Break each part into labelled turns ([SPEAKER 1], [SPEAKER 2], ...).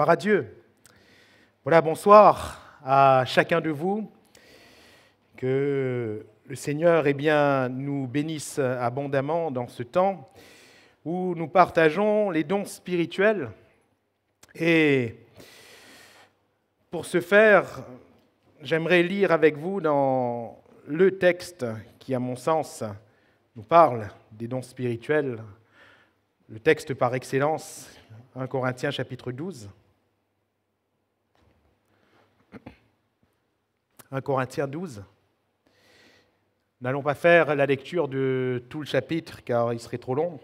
[SPEAKER 1] Gloire à Dieu. Voilà, bonsoir à chacun de vous. Que le Seigneur nous bénisse abondamment dans ce temps où nous partageons les dons spirituels. Et pour ce faire, j'aimerais lire avec vous dans le texte qui, à mon sens, nous parle des dons spirituels, le texte par excellence, 1 Corinthiens chapitre 12. 1 Corinthiens 12. Nous n'allons pas faire la lecture de tout le chapitre car il serait trop long.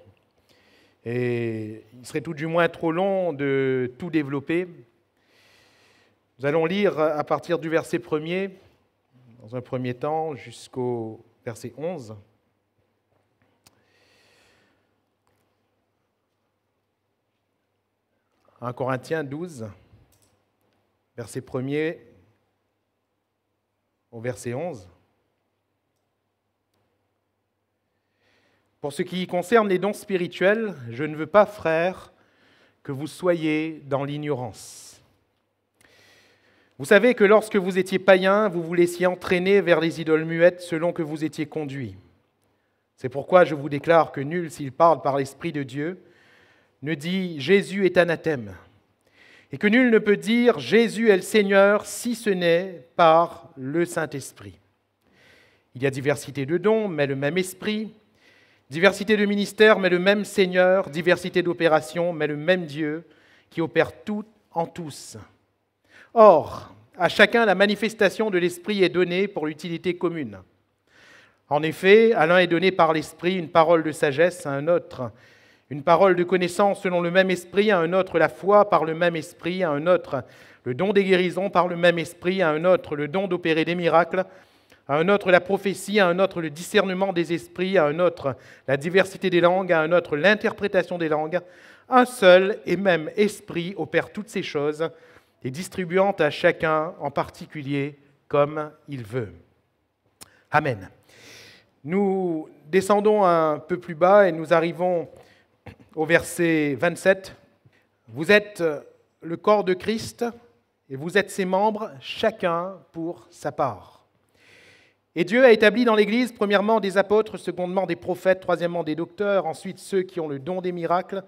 [SPEAKER 1] Et il serait tout du moins trop long de tout développer. Nous allons lire à partir du verset 1er, dans un premier temps, jusqu'au verset 11. « 1 Corinthiens 12, verset 1er au verset 11. « Pour ce qui concerne les dons spirituels, je ne veux pas, frères, que vous soyez dans l'ignorance. Vous savez que lorsque vous étiez païens, vous vous laissiez entraîner vers les idoles muettes selon que vous étiez conduits. C'est pourquoi je vous déclare que nul, s'il parle par l'Esprit de Dieu, ne dit « Jésus est anathème » et que nul ne peut dire « Jésus est le Seigneur » si ce n'est par le Saint-Esprit. Il y a diversité de dons, mais le même Esprit, diversité de ministères, mais le même Seigneur, diversité d'opérations, mais le même Dieu qui opère tout en tous. Or, à chacun la manifestation de l'Esprit est donnée pour l'utilité commune. En effet, à l'un est donné par l'Esprit une parole de sagesse, à un autre une parole de connaissance selon le même esprit, à un autre la foi par le même esprit, à un autre le don des guérisons par le même esprit, à un autre le don d'opérer des miracles, à un autre la prophétie, à un autre le discernement des esprits, à un autre la diversité des langues, à un autre l'interprétation des langues. Un seul et même esprit opère toutes ces choses, et distribuant à chacun en particulier comme il veut. Amen. Nous descendons un peu plus bas et nous arrivons au verset 27, « Vous êtes le corps de Christ et vous êtes ses membres, chacun pour sa part. Et Dieu a établi dans l'Église, premièrement des apôtres, secondement des prophètes, troisièmement des docteurs, ensuite ceux qui ont le don des miracles,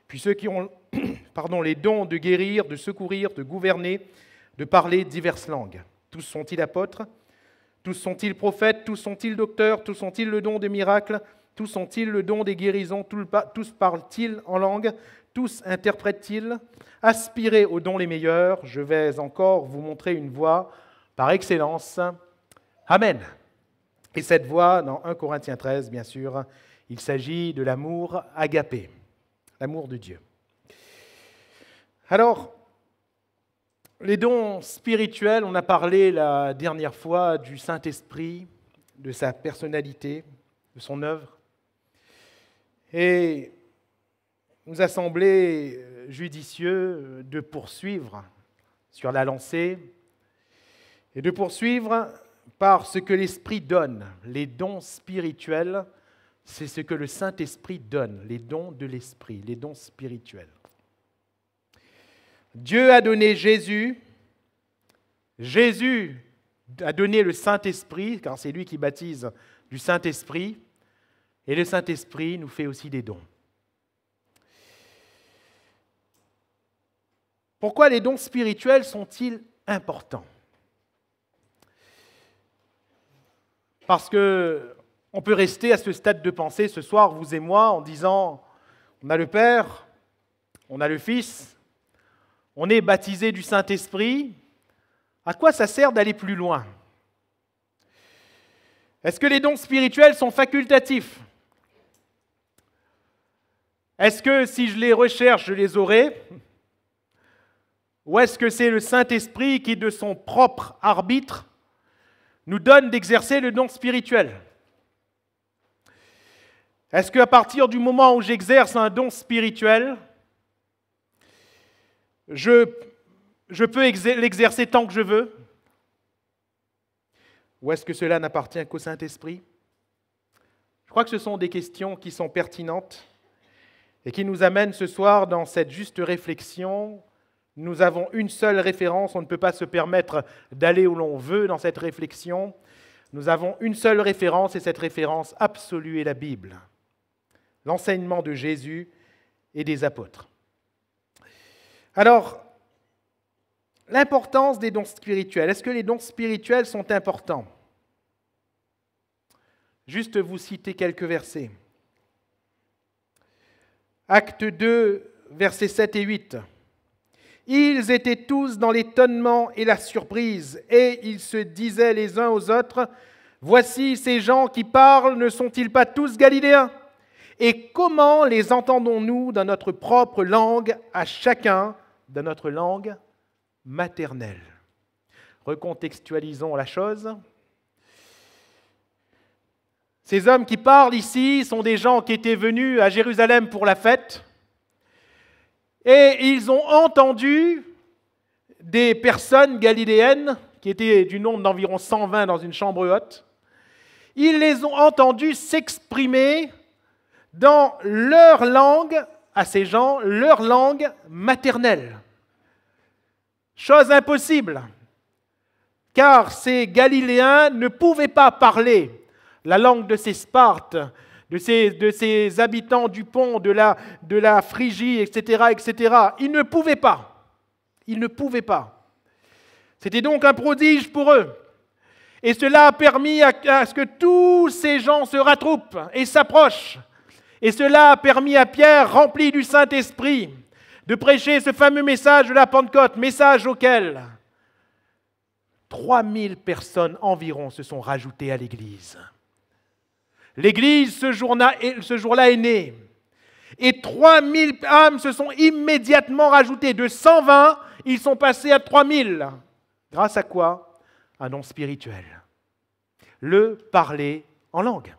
[SPEAKER 1] puis ceux qui ont les dons de guérir, de secourir, de gouverner, de parler diverses langues. Tous sont-ils apôtres? Tous sont-ils prophètes? Tous sont-ils docteurs? Tous ont-ils le don des miracles? Tous ont-ils le don des guérisons? Tous parlent-ils en langue? Tous interprètent-ils? Aspirez aux dons les meilleurs. Je vais encore vous montrer une voie par excellence. Amen. Et cette voie, dans 1 Corinthiens 13, bien sûr, il s'agit de l'amour agapé, l'amour de Dieu. Alors, les dons spirituels, on a parlé la dernière fois du Saint-Esprit, de sa personnalité, de son œuvre. Et il nous a semblé judicieux de poursuivre sur la lancée et de poursuivre par ce que l'Esprit donne. Les dons spirituels, c'est ce que le Saint-Esprit donne, les dons de l'Esprit, les dons spirituels. Dieu a donné Jésus, Jésus a donné le Saint-Esprit, car c'est lui qui baptise du Saint-Esprit, et le Saint-Esprit nous fait aussi des dons. Pourquoi les dons spirituels sont-ils importants? Parce qu'on peut rester à ce stade de pensée ce soir, vous et moi, en disant on a le Père, on a le Fils, on est baptisé du Saint-Esprit. À quoi ça sert d'aller plus loin? Est-ce que les dons spirituels sont facultatifs? Est-ce que si je les recherche, je les aurai? Ou est-ce que c'est le Saint-Esprit qui, de son propre arbitre, nous donne d'exercer le don spirituel? Est-ce qu'à partir du moment où j'exerce un don spirituel, je peux l'exercer tant que je veux? Ou est-ce que cela n'appartient qu'au Saint-Esprit? Je crois que ce sont des questions qui sont pertinentes et qui nous amènent ce soir dans cette juste réflexion. nous avons une seule référence, on ne peut pas se permettre d'aller où l'on veut dans cette réflexion. Nous avons une seule référence et cette référence absolue est la Bible, l'enseignement de Jésus et des apôtres. Alors, l'importance des dons spirituels. Est-ce que les dons spirituels sont importants? Juste vous citer quelques versets. Acte 2, versets 7 et 8. Ils étaient tous dans l'étonnement et la surprise, et ils se disaient les uns aux autres, « Voici ces gens qui parlent, ne sont-ils pas tous galiléens? Et comment les entendons-nous dans notre propre langue, à chacun dans notre langue maternelle ?» Recontextualisons la chose. Ces hommes qui parlent ici sont des gens qui étaient venus à Jérusalem pour la fête et ils ont entendu des personnes galiléennes qui étaient du nombre d'environ 120 dans une chambre haute. Ils les ont entendus s'exprimer dans leur langue, à ces gens, leur langue maternelle. Chose impossible, car ces Galiléens ne pouvaient pas parler la langue de ces Spartes, de ces habitants du pont, de la Phrygie, etc., etc. Ils ne pouvaient pas. Ils ne pouvaient pas. C'était donc un prodige pour eux. Et cela a permis à ce que tous ces gens se rattroupent et s'approchent. Et cela a permis à Pierre, rempli du Saint-Esprit, de prêcher ce fameux message de la Pentecôte, message auquel 3000 personnes environ se sont rajoutées à l'Église. L'Église, ce jour-là, est née. Et 3000 âmes se sont immédiatement rajoutées. De 120, ils sont passés à 3000. Grâce à quoi? Un don spirituel. Le parler en langue.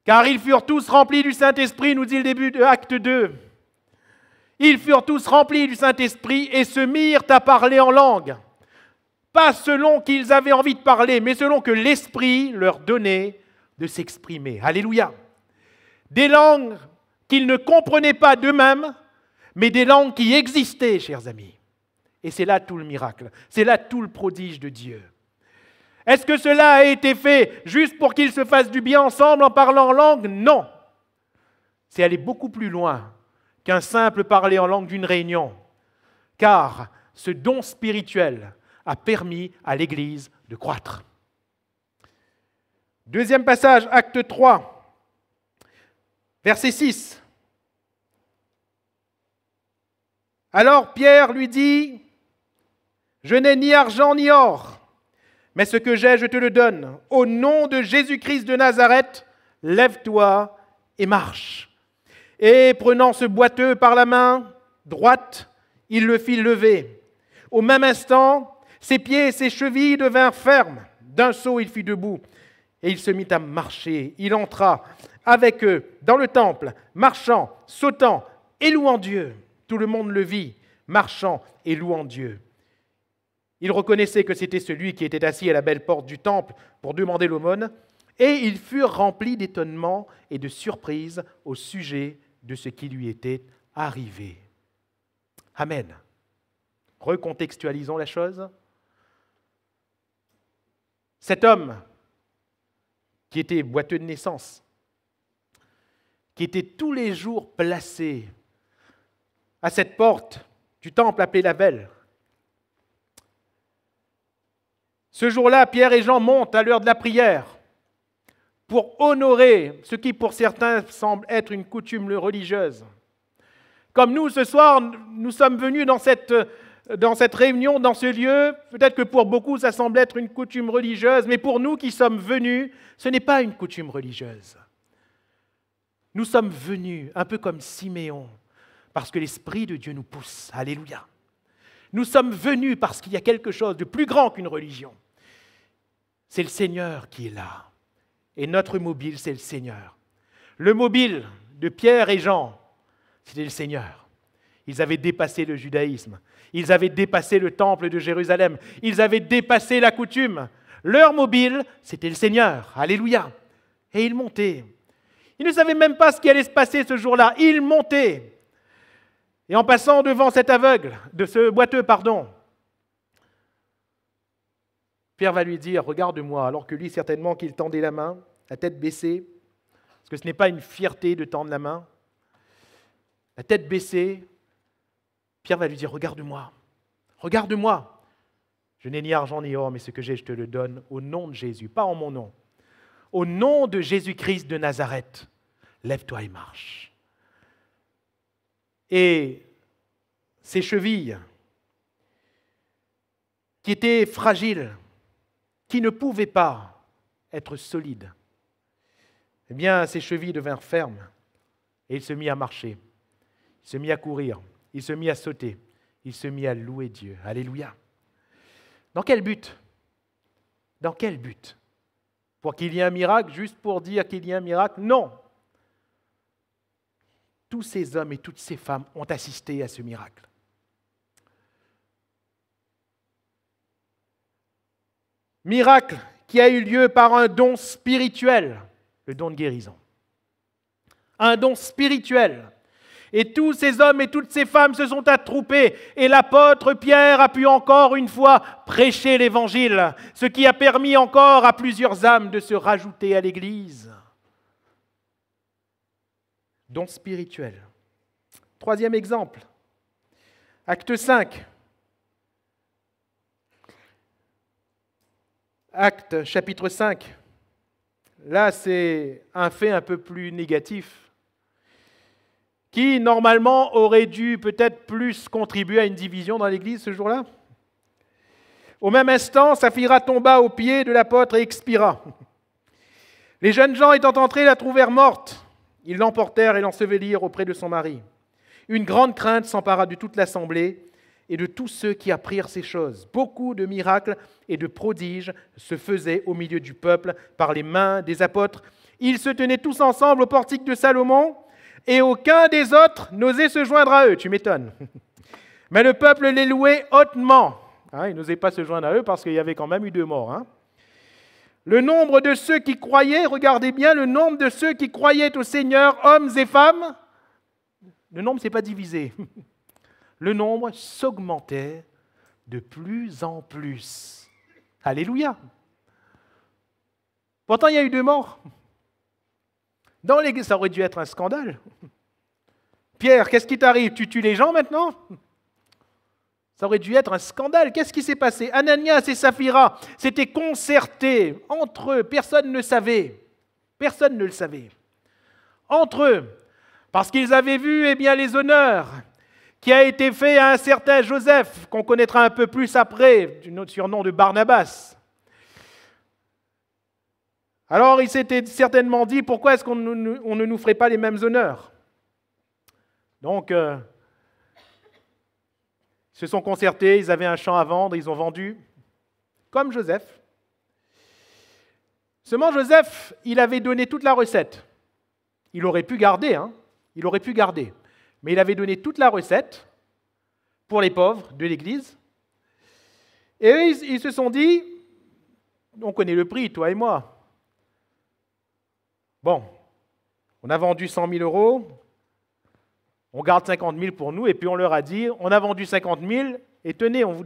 [SPEAKER 1] Car ils furent tous remplis du Saint-Esprit, nous dit le début de Acte 2. Ils furent tous remplis du Saint-Esprit et se mirent à parler en langue. Pas selon qu'ils avaient envie de parler, mais selon que l'Esprit leur donnait de s'exprimer. Alléluia. Des langues qu'ils ne comprenaient pas d'eux-mêmes, mais des langues qui existaient, chers amis. Et c'est là tout le miracle, c'est là tout le prodige de Dieu. Est-ce que cela a été fait juste pour qu'ils se fassent du bien ensemble en parlant en langue? Non. C'est aller beaucoup plus loin qu'un simple parler en langue d'une réunion. Car ce don spirituel a permis à l'Église de croître. Deuxième passage, Acte 3, verset 6. Alors Pierre lui dit, « Je n'ai ni argent ni or, mais ce que j'ai, je te le donne. Au nom de Jésus-Christ de Nazareth, lève-toi et marche. » Et prenant ce boiteux par la main droite, il le fit lever. Au même instant, ses pieds et ses chevilles devinrent fermes. D'un saut, il fut debout et il se mit à marcher. Il entra avec eux dans le temple, marchant, sautant et louant Dieu. Tout le monde le vit, marchant et louant Dieu. Il reconnaissait que c'était celui qui était assis à la belle porte du temple pour demander l'aumône, et ils furent remplis d'étonnement et de surprise au sujet de ce qui lui était arrivé. Amen. Recontextualisons la chose. Cet homme qui était boiteux de naissance, qui était tous les jours placé à cette porte du temple appelée la Belle. Ce jour-là, Pierre et Jean montent à l'heure de la prière pour honorer ce qui pour certains semble être une coutume religieuse. Comme nous, ce soir, nous sommes venus dans cette réunion, dans ce lieu, peut-être que pour beaucoup, ça semble être une coutume religieuse, mais pour nous qui sommes venus, ce n'est pas une coutume religieuse. Nous sommes venus, un peu comme Siméon, parce que l'Esprit de Dieu nous pousse. Alléluia. Nous sommes venus parce qu'il y a quelque chose de plus grand qu'une religion. C'est le Seigneur qui est là. Et notre mobile, c'est le Seigneur. Le mobile de Pierre et Jean, c'était le Seigneur. Ils avaient dépassé le judaïsme. Ils avaient dépassé le temple de Jérusalem. Ils avaient dépassé la coutume. Leur mobile, c'était le Seigneur. Alléluia. Et ils montaient. Ils ne savaient même pas ce qui allait se passer ce jour-là. Ils montaient. Et en passant devant cet aveugle, de ce boiteux, Pierre va lui dire, regarde-moi, alors que lui, certainement qu'il tendait la main, la tête baissée, parce que ce n'est pas une fierté de tendre la main, la tête baissée, Pierre va lui dire, regarde-moi, regarde-moi. Je n'ai ni argent ni or, mais ce que j'ai, je te le donne au nom de Jésus, pas en mon nom. Au nom de Jésus-Christ de Nazareth, lève-toi et marche. Et ses chevilles, qui étaient fragiles, qui ne pouvaient pas être solides, eh bien, ses chevilles devinrent fermes et il se mit à marcher, il se mit à courir, il se mit à sauter, il se mit à louer Dieu. Alléluia. Dans quel but? Dans quel but? Pour qu'il y ait un miracle, juste pour dire qu'il y a un miracle? Non. Tous ces hommes et toutes ces femmes ont assisté à ce miracle. Miracle qui a eu lieu par un don spirituel, le don de guérison. Un don spirituel. Et tous ces hommes et toutes ces femmes se sont attroupés et l'apôtre Pierre a pu encore une fois prêcher l'Évangile, ce qui a permis encore à plusieurs âmes de se rajouter à l'Église. Don spirituel. Troisième exemple, Acte 5. Acte chapitre 5. Là, c'est un fait un peu plus négatif, qui normalement aurait dû peut-être plus contribuer à une division dans l'Église ce jour-là. Au même instant, Saphira tomba aux pieds de l'apôtre et expira. Les jeunes gens étant entrés la trouvèrent morte. Ils l'emportèrent et l'ensevelirent auprès de son mari. Une grande crainte s'empara de toute l'assemblée et de tous ceux qui apprirent ces choses. Beaucoup de miracles et de prodiges se faisaient au milieu du peuple par les mains des apôtres. Ils se tenaient tous ensemble au portique de Salomon et aucun des autres n'osait se joindre à eux. Tu m'étonnes. Mais le peuple les louait hautement. Ils n'osaient pas se joindre à eux parce qu'il y avait quand même eu 2 morts. Le nombre de ceux qui croyaient, regardez bien, le nombre de ceux qui croyaient au Seigneur, hommes et femmes, le nombre ne s'est pas divisé. Le nombre s'augmentait de plus en plus. Alléluia. Pourtant, il y a eu 2 morts. Dans l'Église, ça aurait dû être un scandale. Pierre, qu'est-ce qui t'arrive? Tu tues les gens maintenant? Ça aurait dû être un scandale. Qu'est-ce qui s'est passé? Ananias et Saphira s'étaient concertés entre eux. Personne ne savait. Personne ne le savait. Entre eux, parce qu'ils avaient vu les honneurs qui a été fait à un certain Joseph, qu'on connaîtra un peu plus après, du surnom de Barnabas. Alors ils s'étaient certainement dit, pourquoi est-ce qu'on ne nous ferait pas les mêmes honneurs? Donc, ils se sont concertés, ils avaient un champ à vendre, ils ont vendu, comme Joseph. Seulement Joseph, il avait donné toute la recette. Il aurait pu garder, mais il avait donné toute la recette pour les pauvres de l'Église. Et eux, ils se sont dit, on connaît le prix, toi et moi. Bon, on a vendu 100 000 euros, on garde 50 000 pour nous, et puis on leur a dit, on a vendu 50 000, et tenez, on vous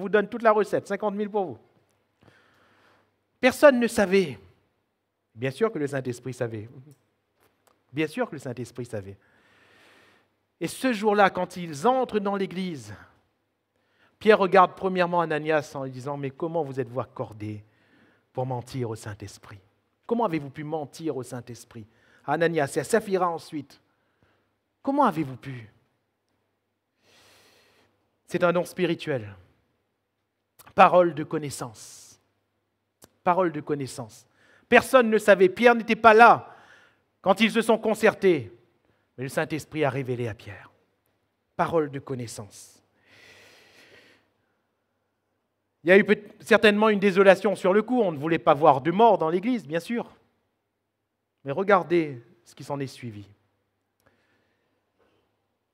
[SPEAKER 1] donne toute la recette, 50 000 pour vous. Personne ne savait. Bien sûr que le Saint-Esprit savait. Bien sûr que le Saint-Esprit savait. Et ce jour-là, quand ils entrent dans l'Église, Pierre regarde premièrement Ananias en lui disant, mais comment vous êtes-vous accordé pour mentir au Saint-Esprit? Comment avez-vous pu mentir au Saint-Esprit? À Ananias et à Saphira ensuite. Comment avez-vous pu? C'est un don spirituel. Parole de connaissance. Parole de connaissance. Personne ne savait. Pierre n'était pas là quand ils se sont concertés. Mais le Saint-Esprit a révélé à Pierre. Parole de connaissance. Il y a eu certainement une désolation sur le coup. On ne voulait pas voir de mort dans l'Église, bien sûr. Mais regardez ce qui s'en est suivi.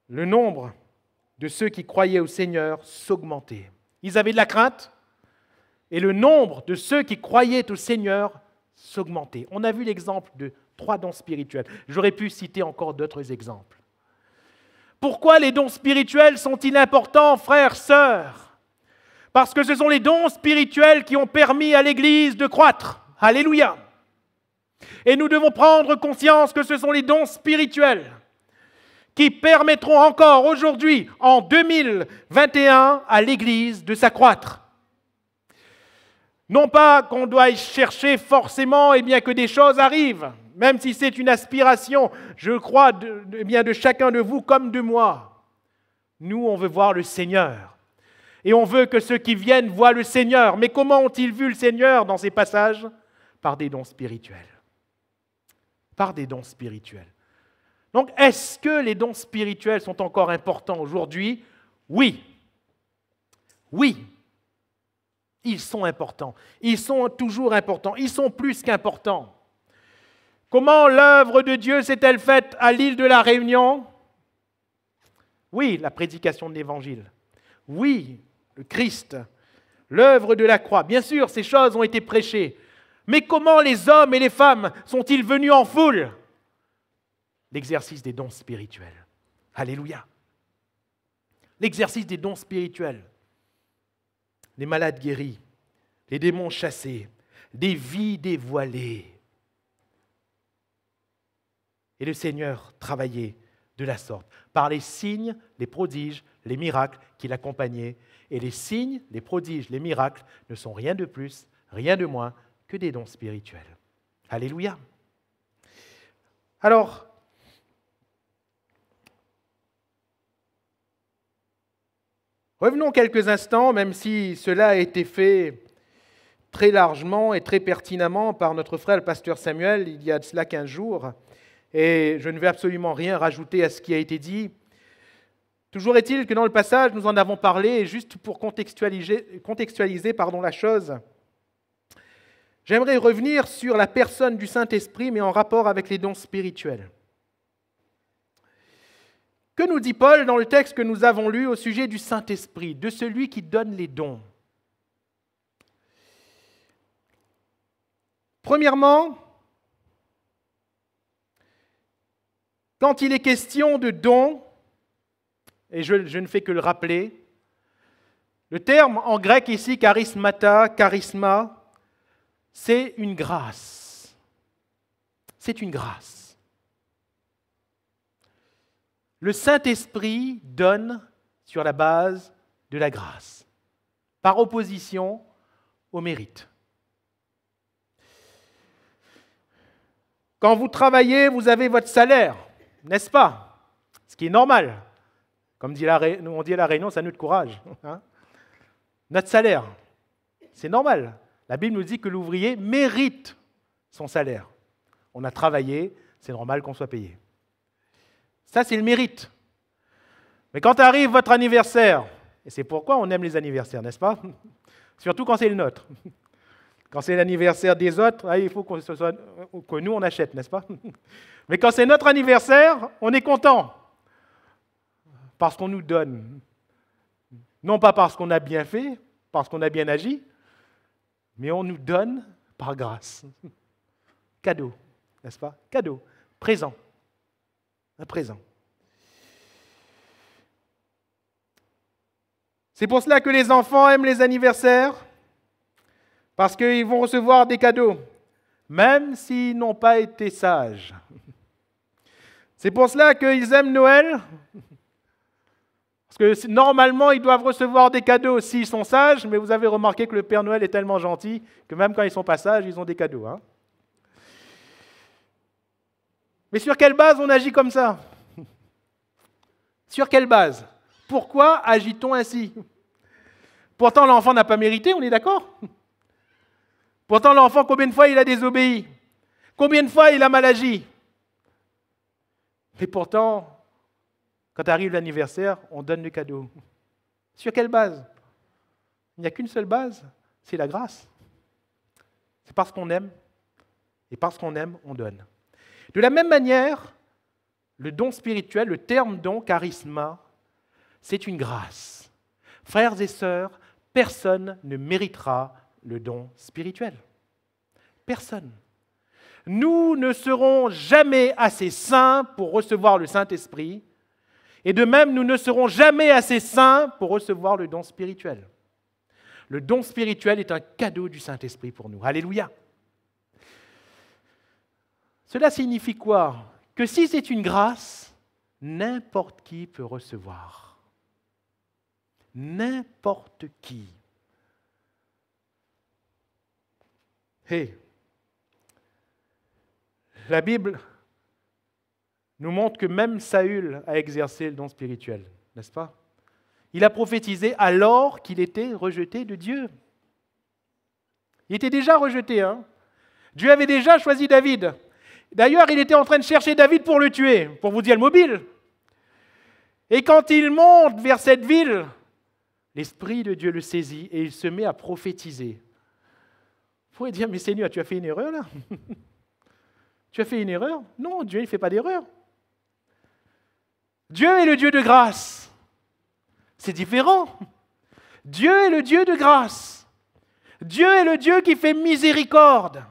[SPEAKER 1] Le nombre de ceux qui croyaient au Seigneur s'augmentait. Ils avaient de la crainte, et le nombre de ceux qui croyaient au Seigneur s'augmentait. On a vu l'exemple de 3 dons spirituels. J'aurais pu citer encore d'autres exemples. Pourquoi les dons spirituels sont-ils importants, frères, sœurs? Parce que ce sont les dons spirituels qui ont permis à l'Église de croître. Alléluia! Et nous devons prendre conscience que ce sont les dons spirituels qui permettront encore aujourd'hui, en 2021, à l'Église de s'accroître. Non pas qu'on doit y chercher forcément que des choses arrivent, même si c'est une aspiration, je crois, de chacun de vous comme de moi. Nous, on veut voir le Seigneur. Et on veut que ceux qui viennent voient le Seigneur. Mais comment ont-ils vu le Seigneur dans ces passages? Par des dons spirituels. Par des dons spirituels. Donc, est-ce que les dons spirituels sont encore importants aujourd'hui? Oui. Oui. Ils sont importants. Ils sont toujours importants. Ils sont plus qu'importants. Comment l'œuvre de Dieu s'est-elle faite à l'île de la Réunion? Oui, la prédication de l'Évangile. Oui, le Christ, l'œuvre de la croix. Bien sûr, ces choses ont été prêchées. Mais comment les hommes et les femmes sont-ils venus en foule? L'exercice des dons spirituels. Alléluia. L'exercice des dons spirituels. Les malades guéris, les démons chassés, des vies dévoilées. Et le Seigneur travaillait de la sorte, par les signes, les prodiges, les miracles qui l'accompagnaient. Et les signes, les prodiges, les miracles ne sont rien de plus, rien de moins que des dons spirituels. Alléluia. Alors, revenons quelques instants, même si cela a été fait très largement et très pertinemment par notre frère le pasteur Samuel il y a de cela 15 jours, et je ne vais absolument rien rajouter à ce qui a été dit. Toujours est-il que dans le passage, nous en avons parlé, et juste pour contextualiser la chose, j'aimerais revenir sur la personne du Saint-Esprit, mais en rapport avec les dons spirituels. Que nous dit Paul dans le texte que nous avons lu au sujet du Saint-Esprit, de celui qui donne les dons? Premièrement, quand il est question de dons, et je ne fais que le rappeler, le terme en grec ici, charismata, charisma, c'est une grâce. C'est une grâce. Le Saint-Esprit donne sur la base de la grâce, par opposition au mérite. Quand vous travaillez, vous avez votre salaire, n'est-ce pas? Ce qui est normal. Comme on dit à La Réunion, ça nous de courage. Hein? Notre salaire, c'est normal. La Bible nous dit que l'ouvrier mérite son salaire. On a travaillé, c'est normal qu'on soit payé. Ça, c'est le mérite. Mais quand arrive votre anniversaire, et c'est pourquoi on aime les anniversaires, n'est-ce pas? Surtout quand c'est le nôtre. Quand c'est l'anniversaire des autres, il faut que nous, on achète, n'est-ce pas? Mais quand c'est notre anniversaire, on est content. Parce qu'on nous donne. Non pas parce qu'on a bien fait, parce qu'on a bien agi, mais on nous donne par grâce. Cadeau, n'est-ce pas? Cadeau, présent. Un présent. C'est pour cela que les enfants aiment les anniversaires, parce qu'ils vont recevoir des cadeaux, même s'ils n'ont pas été sages. C'est pour cela qu'ils aiment Noël, parce que normalement, ils doivent recevoir des cadeaux s'ils sont sages, mais vous avez remarqué que le Père Noël est tellement gentil que même quand ils ne sont pas sages, ils ont des cadeaux. Hein? Mais sur quelle base on agit comme ça? Sur quelle base? Pourquoi agit-on ainsi? Pourtant, l'enfant n'a pas mérité, on est d'accord? Pourtant, l'enfant, combien de fois il a désobéi? Combien de fois il a mal agi? Mais pourtant, quand arrive l'anniversaire, on donne le cadeau. Sur quelle base? Il n'y a qu'une seule base, c'est la grâce. C'est parce qu'on aime, et parce qu'on aime, on donne. De la même manière, le don spirituel, le terme don, charisma, c'est une grâce. Frères et sœurs, personne ne méritera le don spirituel. Personne. Nous ne serons jamais assez saints pour recevoir le Saint-Esprit, Et de même, nous ne serons jamais assez saints pour recevoir le don spirituel. Le don spirituel est un cadeau du Saint-Esprit pour nous. Alléluia. Cela signifie quoi? Que si c'est une grâce, n'importe qui peut recevoir. N'importe qui. Hey, la Bible nous montre que même Saül a exercé le don spirituel, n'est-ce pas? Il a prophétisé alors qu'il était rejeté de Dieu. Il était déjà rejeté, hein? Dieu avait déjà choisi David. D'ailleurs, il était en train de chercher David pour le tuer, pour vous dire le mobile. Et quand il monte vers cette ville, l'Esprit de Dieu le saisit et il se met à prophétiser. Vous pourriez dire, mais Seigneur, tu as fait une erreur là? Tu as fait une erreur? Non, Dieu ne fait pas d'erreur. Dieu est le Dieu de grâce. C'est différent. Dieu est le Dieu de grâce. Dieu est le Dieu qui fait miséricorde.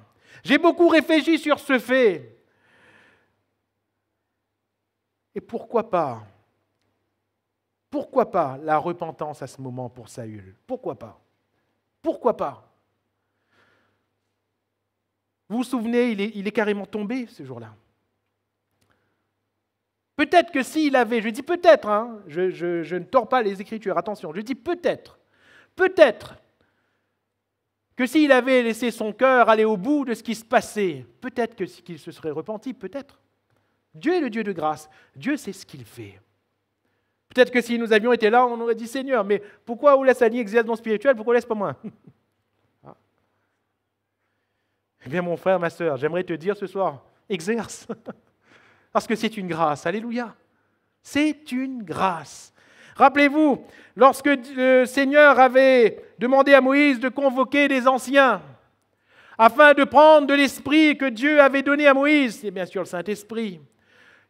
[SPEAKER 1] J'ai beaucoup réfléchi sur ce fait. Et pourquoi pas la repentance à ce moment pour Saül? Pourquoi pas? Pourquoi pas? Vous vous souvenez, il est carrément tombé ce jour-là. Peut-être que s'il avait, je dis peut-être, hein, je ne tords pas les Écritures, attention, je dis peut-être que s'il avait laissé son cœur aller au bout de ce qui se passait, peut-être qu'il se serait repenti, peut-être. Dieu est le Dieu de grâce, Dieu sait ce qu'il fait. Peut-être que si nous avions été là, on aurait dit, Seigneur, mais pourquoi on laisse Annie exercer dans le spirituel, pourquoi on laisse pas moi? Eh bien, mon frère, ma sœur, j'aimerais te dire ce soir, exerce. Parce que c'est une grâce. Alléluia. C'est une grâce. Rappelez-vous, lorsque le Seigneur avait demandé à Moïse de convoquer les anciens, afin de prendre de l'esprit que Dieu avait donné à Moïse, c'est bien sûr le Saint-Esprit,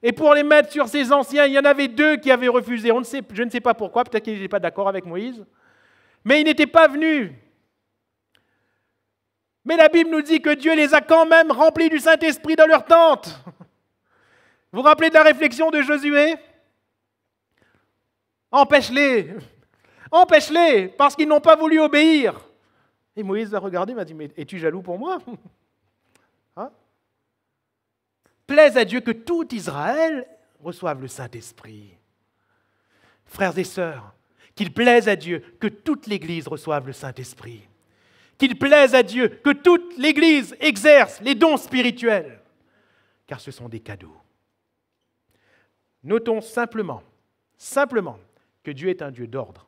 [SPEAKER 1] et pour les mettre sur ces anciens, il y en avait 2 qui avaient refusé. Je ne sais pas pourquoi, peut-être qu'ils n'étaient pas d'accord avec Moïse, mais ils n'étaient pas venus. Mais la Bible nous dit que Dieu les a quand même remplis du Saint-Esprit dans leur tente. Vous vous rappelez de la réflexion de Josué? Empêche-les, parce qu'ils n'ont pas voulu obéir. Et Moïse a regardé, m'a dit, mais es-tu jaloux pour moi? Hein? Plaise à Dieu que tout Israël reçoive le Saint-Esprit. Frères et sœurs, qu'il plaise à Dieu que toute l'Église reçoive le Saint-Esprit. Qu'il plaise à Dieu que toute l'Église exerce les dons spirituels, car ce sont des cadeaux. Notons simplement que Dieu est un Dieu d'ordre,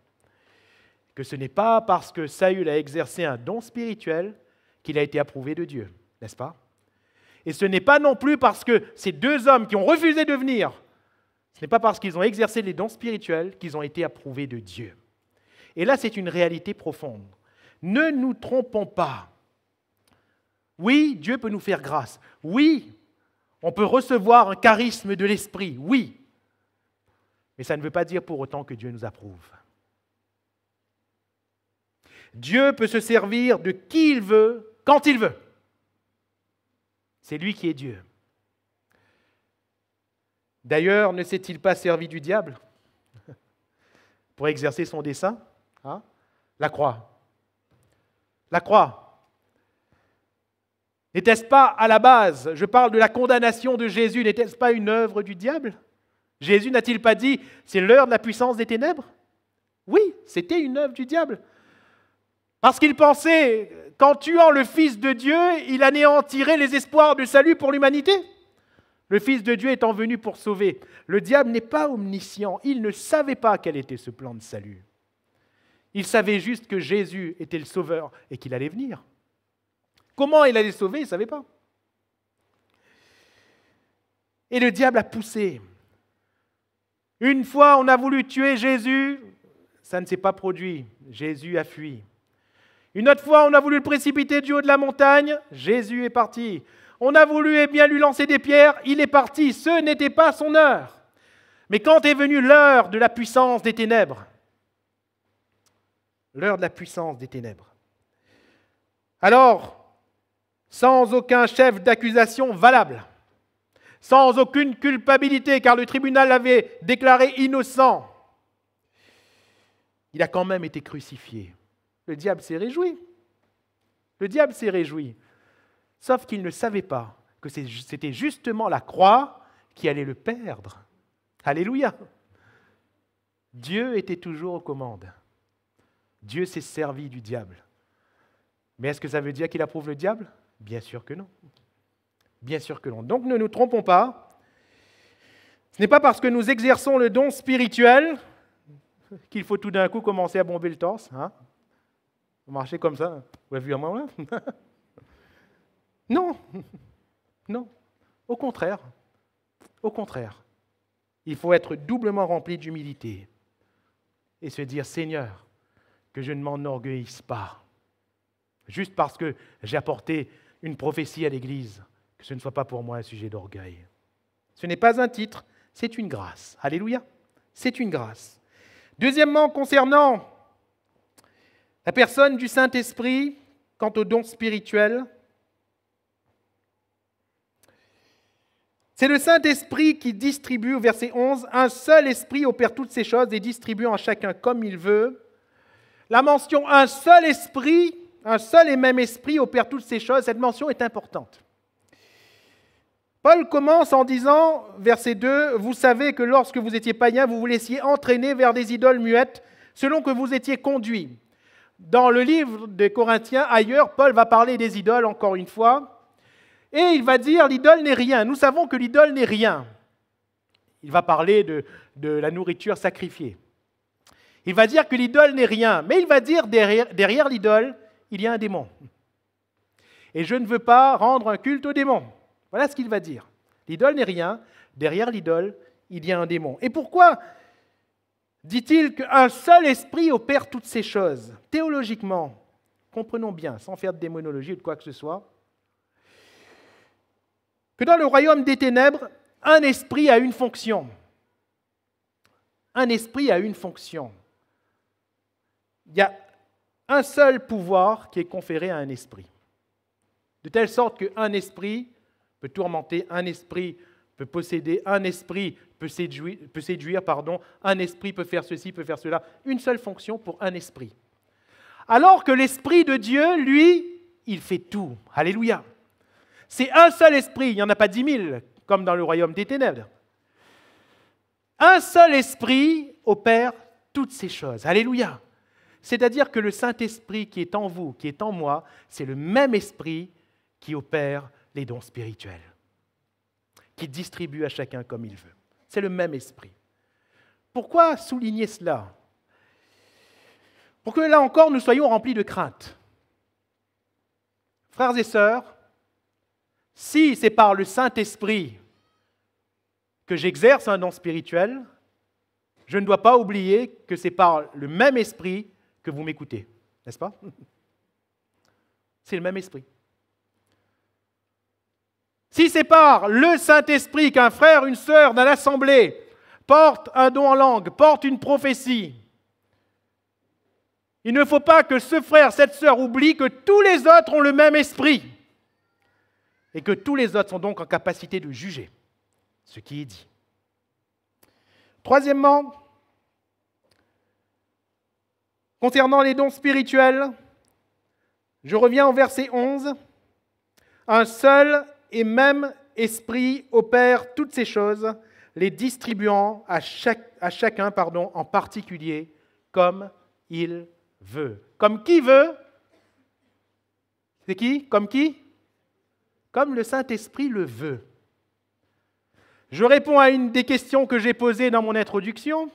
[SPEAKER 1] que ce n'est pas parce que Saül a exercé un don spirituel qu'il a été approuvé de Dieu, n'est-ce pas? Et ce n'est pas non plus parce que ces 2 hommes qui ont refusé de venir, ce n'est pas parce qu'ils ont exercé les dons spirituels qu'ils ont été approuvés de Dieu. Et là, c'est une réalité profonde. Ne nous trompons pas. Oui, Dieu peut nous faire grâce. Oui, on peut recevoir un charisme de l'Esprit. Oui. Mais ça ne veut pas dire pour autant que Dieu nous approuve. Dieu peut se servir de qui il veut, quand il veut. C'est lui qui est Dieu. D'ailleurs, ne s'est-il pas servi du diable pour exercer son dessein? La croix. La croix. N'était-ce pas à la base, je parle de la condamnation de Jésus, n'était-ce pas une œuvre du diable? Jésus n'a-t-il pas dit, c'est l'heure de la puissance des ténèbres? Oui, c'était une œuvre du diable. Parce qu'il pensait qu'en tuant le Fils de Dieu, il anéantirait les espoirs de salut pour l'humanité. Le Fils de Dieu étant venu pour sauver. Le diable n'est pas omniscient, il ne savait pas quel était ce plan de salut. Il savait juste que Jésus était le Sauveur et qu'il allait venir. Comment il allait sauver, il ne savait pas. Et le diable a poussé. Une fois, on a voulu tuer Jésus, ça ne s'est pas produit. Jésus a fui. Une autre fois, on a voulu le précipiter du haut de la montagne, Jésus est parti. On a voulu bien lui lancer des pierres, il est parti. Ce n'était pas son heure. Mais quand est venue l'heure de la puissance des ténèbres, alors, sans aucun chef d'accusation valable, sans aucune culpabilité, car le tribunal l'avait déclaré innocent. Il a quand même été crucifié. Le diable s'est réjoui. Le diable s'est réjoui. Sauf qu'il ne savait pas que c'était justement la croix qui allait le perdre. Alléluia. Dieu était toujours aux commandes. Dieu s'est servi du diable. Mais est-ce que ça veut dire qu'il approuve le diable? Bien sûr que non. Bien sûr que non. Donc ne nous trompons pas. Ce n'est pas parce que nous exerçons le don spirituel qu'il faut tout d'un coup commencer à bomber le torse. Hein? Marcher comme ça. Vous avez vu à moi là? Non. Non. Au contraire. Au contraire. Il faut être doublement rempli d'humilité et se dire, Seigneur, que je ne m'enorgueillisse pas, juste parce que j'ai apporté une prophétie à l'Église, que ce ne soit pas pour moi un sujet d'orgueil. Ce n'est pas un titre, c'est une grâce. Alléluia, c'est une grâce. Deuxièmement, concernant la personne du Saint-Esprit, quant au don spirituel, c'est le Saint-Esprit qui distribue, au verset 11, un seul esprit opère toutes ces choses et distribue en chacun comme il veut. La mention un seul esprit, un seul et même esprit opère toutes ces choses, cette mention est importante. Paul commence en disant, verset 2, « Vous savez que lorsque vous étiez païens, vous vous laissiez entraîner vers des idoles muettes, selon que vous étiez conduits. » Dans le livre des Corinthiens, ailleurs, Paul va parler des idoles encore une fois. Et il va dire, l'idole n'est rien. Nous savons que l'idole n'est rien. Il va parler de la nourriture sacrifiée. Il va dire que l'idole n'est rien. Mais il va dire, derrière l'idole, il y a un démon. Et je ne veux pas rendre un culte au démon. Voilà ce qu'il va dire. L'idole n'est rien. Derrière l'idole, il y a un démon. Et pourquoi dit-il qu'un seul esprit opère toutes ces choses? Théologiquement, comprenons bien, sans faire de démonologie ou de quoi que ce soit, que dans le royaume des ténèbres, un esprit a une fonction. Un esprit a une fonction. Il y a un seul pouvoir qui est conféré à un esprit. De telle sorte qu'un esprit peut tourmenter, un esprit peut posséder, un esprit peut séduire, un esprit peut faire ceci, peut faire cela. Une seule fonction pour un esprit. Alors que l'Esprit de Dieu, lui, il fait tout. Alléluia. C'est un seul esprit, il n'y en a pas 10 000, comme dans le royaume des ténèbres. Un seul esprit opère toutes ces choses. Alléluia. C'est-à-dire que le Saint-Esprit qui est en vous, qui est en moi, c'est le même esprit qui opère les dons spirituels, qui distribue à chacun comme il veut. C'est le même esprit. Pourquoi souligner cela? Pour que là encore, nous soyons remplis de crainte. Frères et sœurs, si c'est par le Saint-Esprit que j'exerce un don spirituel, je ne dois pas oublier que c'est par le même esprit que vous m'écoutez, n'est-ce pas? C'est le même esprit. Si c'est par le Saint-Esprit qu'un frère, une sœur dans l'assemblée porte un don en langue, porte une prophétie, il ne faut pas que ce frère, cette sœur oublie que tous les autres ont le même esprit. Et que tous les autres sont donc en capacité de juger ce qui est dit. Troisièmement, concernant les dons spirituels, je reviens au verset 11. Un seul et même esprit opère toutes ces choses, les distribuant à chacun en particulier comme il veut. Comme qui veut? C'est qui? Comme qui? Comme le Saint-Esprit le veut. Je réponds à une des questions que j'ai posées dans mon introduction.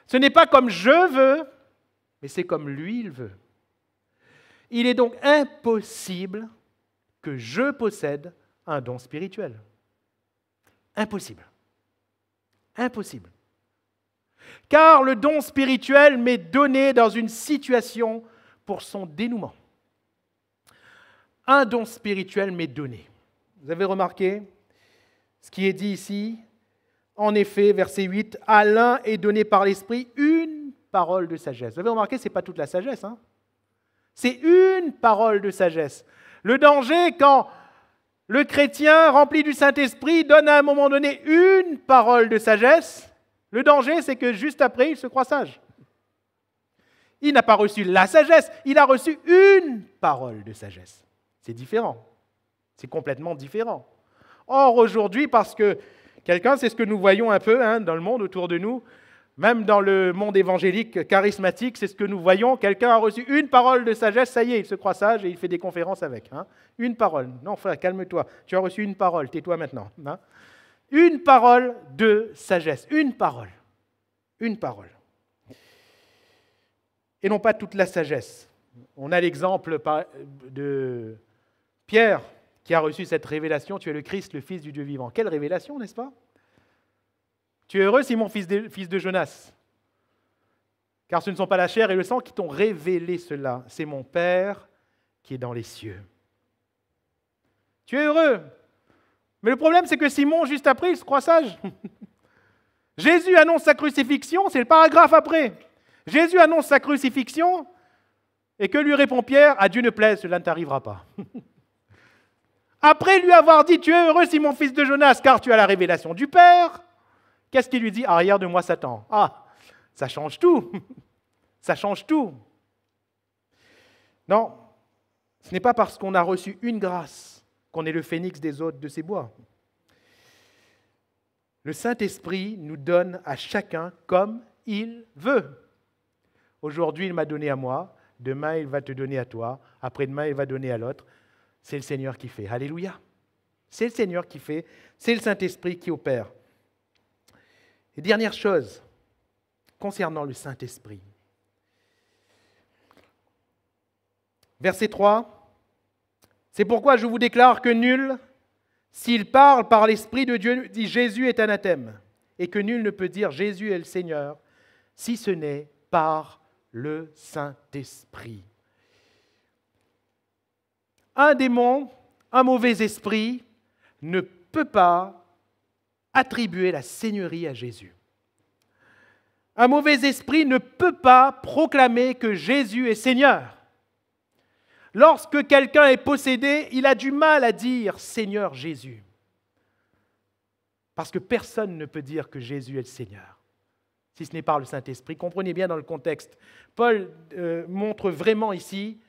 [SPEAKER 1] Ce n'est pas comme je veux, mais c'est comme lui il veut. Il est donc impossible que je possède un don spirituel. Impossible. Impossible. Car le don spirituel m'est donné dans une situation pour son dénouement. Un don spirituel m'est donné. Vous avez remarqué ce qui est dit ici? En effet, verset 8, à l'un est donné par l'Esprit une parole de sagesse. Vous avez remarqué, ce n'est pas toute la sagesse. Hein? C'est une parole de sagesse. Le danger, quand Le chrétien rempli du Saint-Esprit donne à un moment donné une parole de sagesse. Le danger, c'est que juste après, il se croit sage. Il n'a pas reçu la sagesse, il a reçu une parole de sagesse. C'est différent. C'est complètement différent. Or, aujourd'hui, parce que quelqu'un, c'est ce que nous voyons un peu dans le monde autour de nous, même dans le monde évangélique charismatique, c'est ce que nous voyons. Quelqu'un a reçu une parole de sagesse, ça y est, il se croit sage et il fait des conférences avec. Une parole. Non, frère, calme-toi. Tu as reçu une parole, tais-toi maintenant. Une parole de sagesse. Une parole. Une parole. Et non pas toute la sagesse. On a l'exemple de Pierre qui a reçu cette révélation. Tu es le Christ, le Fils du Dieu vivant. Quelle révélation, n'est-ce pas? Tu es heureux, Simon, fils de Jonas, car ce ne sont pas la chair et le sang qui t'ont révélé cela, c'est mon Père qui est dans les cieux. Tu es heureux. Mais le problème, c'est que Simon, juste après, il se croit sage. Jésus annonce sa crucifixion, c'est le paragraphe après. Jésus annonce sa crucifixion, et que lui répond Pierre? À Dieu ne plaise, cela ne t'arrivera pas. Après lui avoir dit, tu es heureux, Simon, fils de Jonas, car tu as la révélation du Père. Qu'est-ce qu'il lui dit? Arrière de moi, Satan. Ah, ça change tout. Ça change tout. Non, ce n'est pas parce qu'on a reçu une grâce qu'on est le phénix des hôtes de ces bois. Le Saint-Esprit nous donne à chacun comme il veut. Aujourd'hui, il m'a donné à moi. Demain, il va te donner à toi. Après-demain, il va donner à l'autre. C'est le Seigneur qui fait. Alléluia. C'est le Seigneur qui fait. C'est le Saint-Esprit qui opère. Et dernière chose, concernant le Saint-Esprit. Verset 3, c'est pourquoi je vous déclare que nul, s'il parle par l'Esprit de Dieu, dit Jésus est anathème, et que nul ne peut dire Jésus est le Seigneur, si ce n'est par le Saint-Esprit. Un démon, un mauvais esprit, ne peut pas attribuer la seigneurie à Jésus. Un mauvais esprit ne peut pas proclamer que Jésus est Seigneur. Lorsque quelqu'un est possédé, il a du mal à dire Seigneur Jésus. Parce que personne ne peut dire que Jésus est le Seigneur, si ce n'est par le Saint-Esprit. Comprenez bien dans le contexte. Paul montre vraiment ici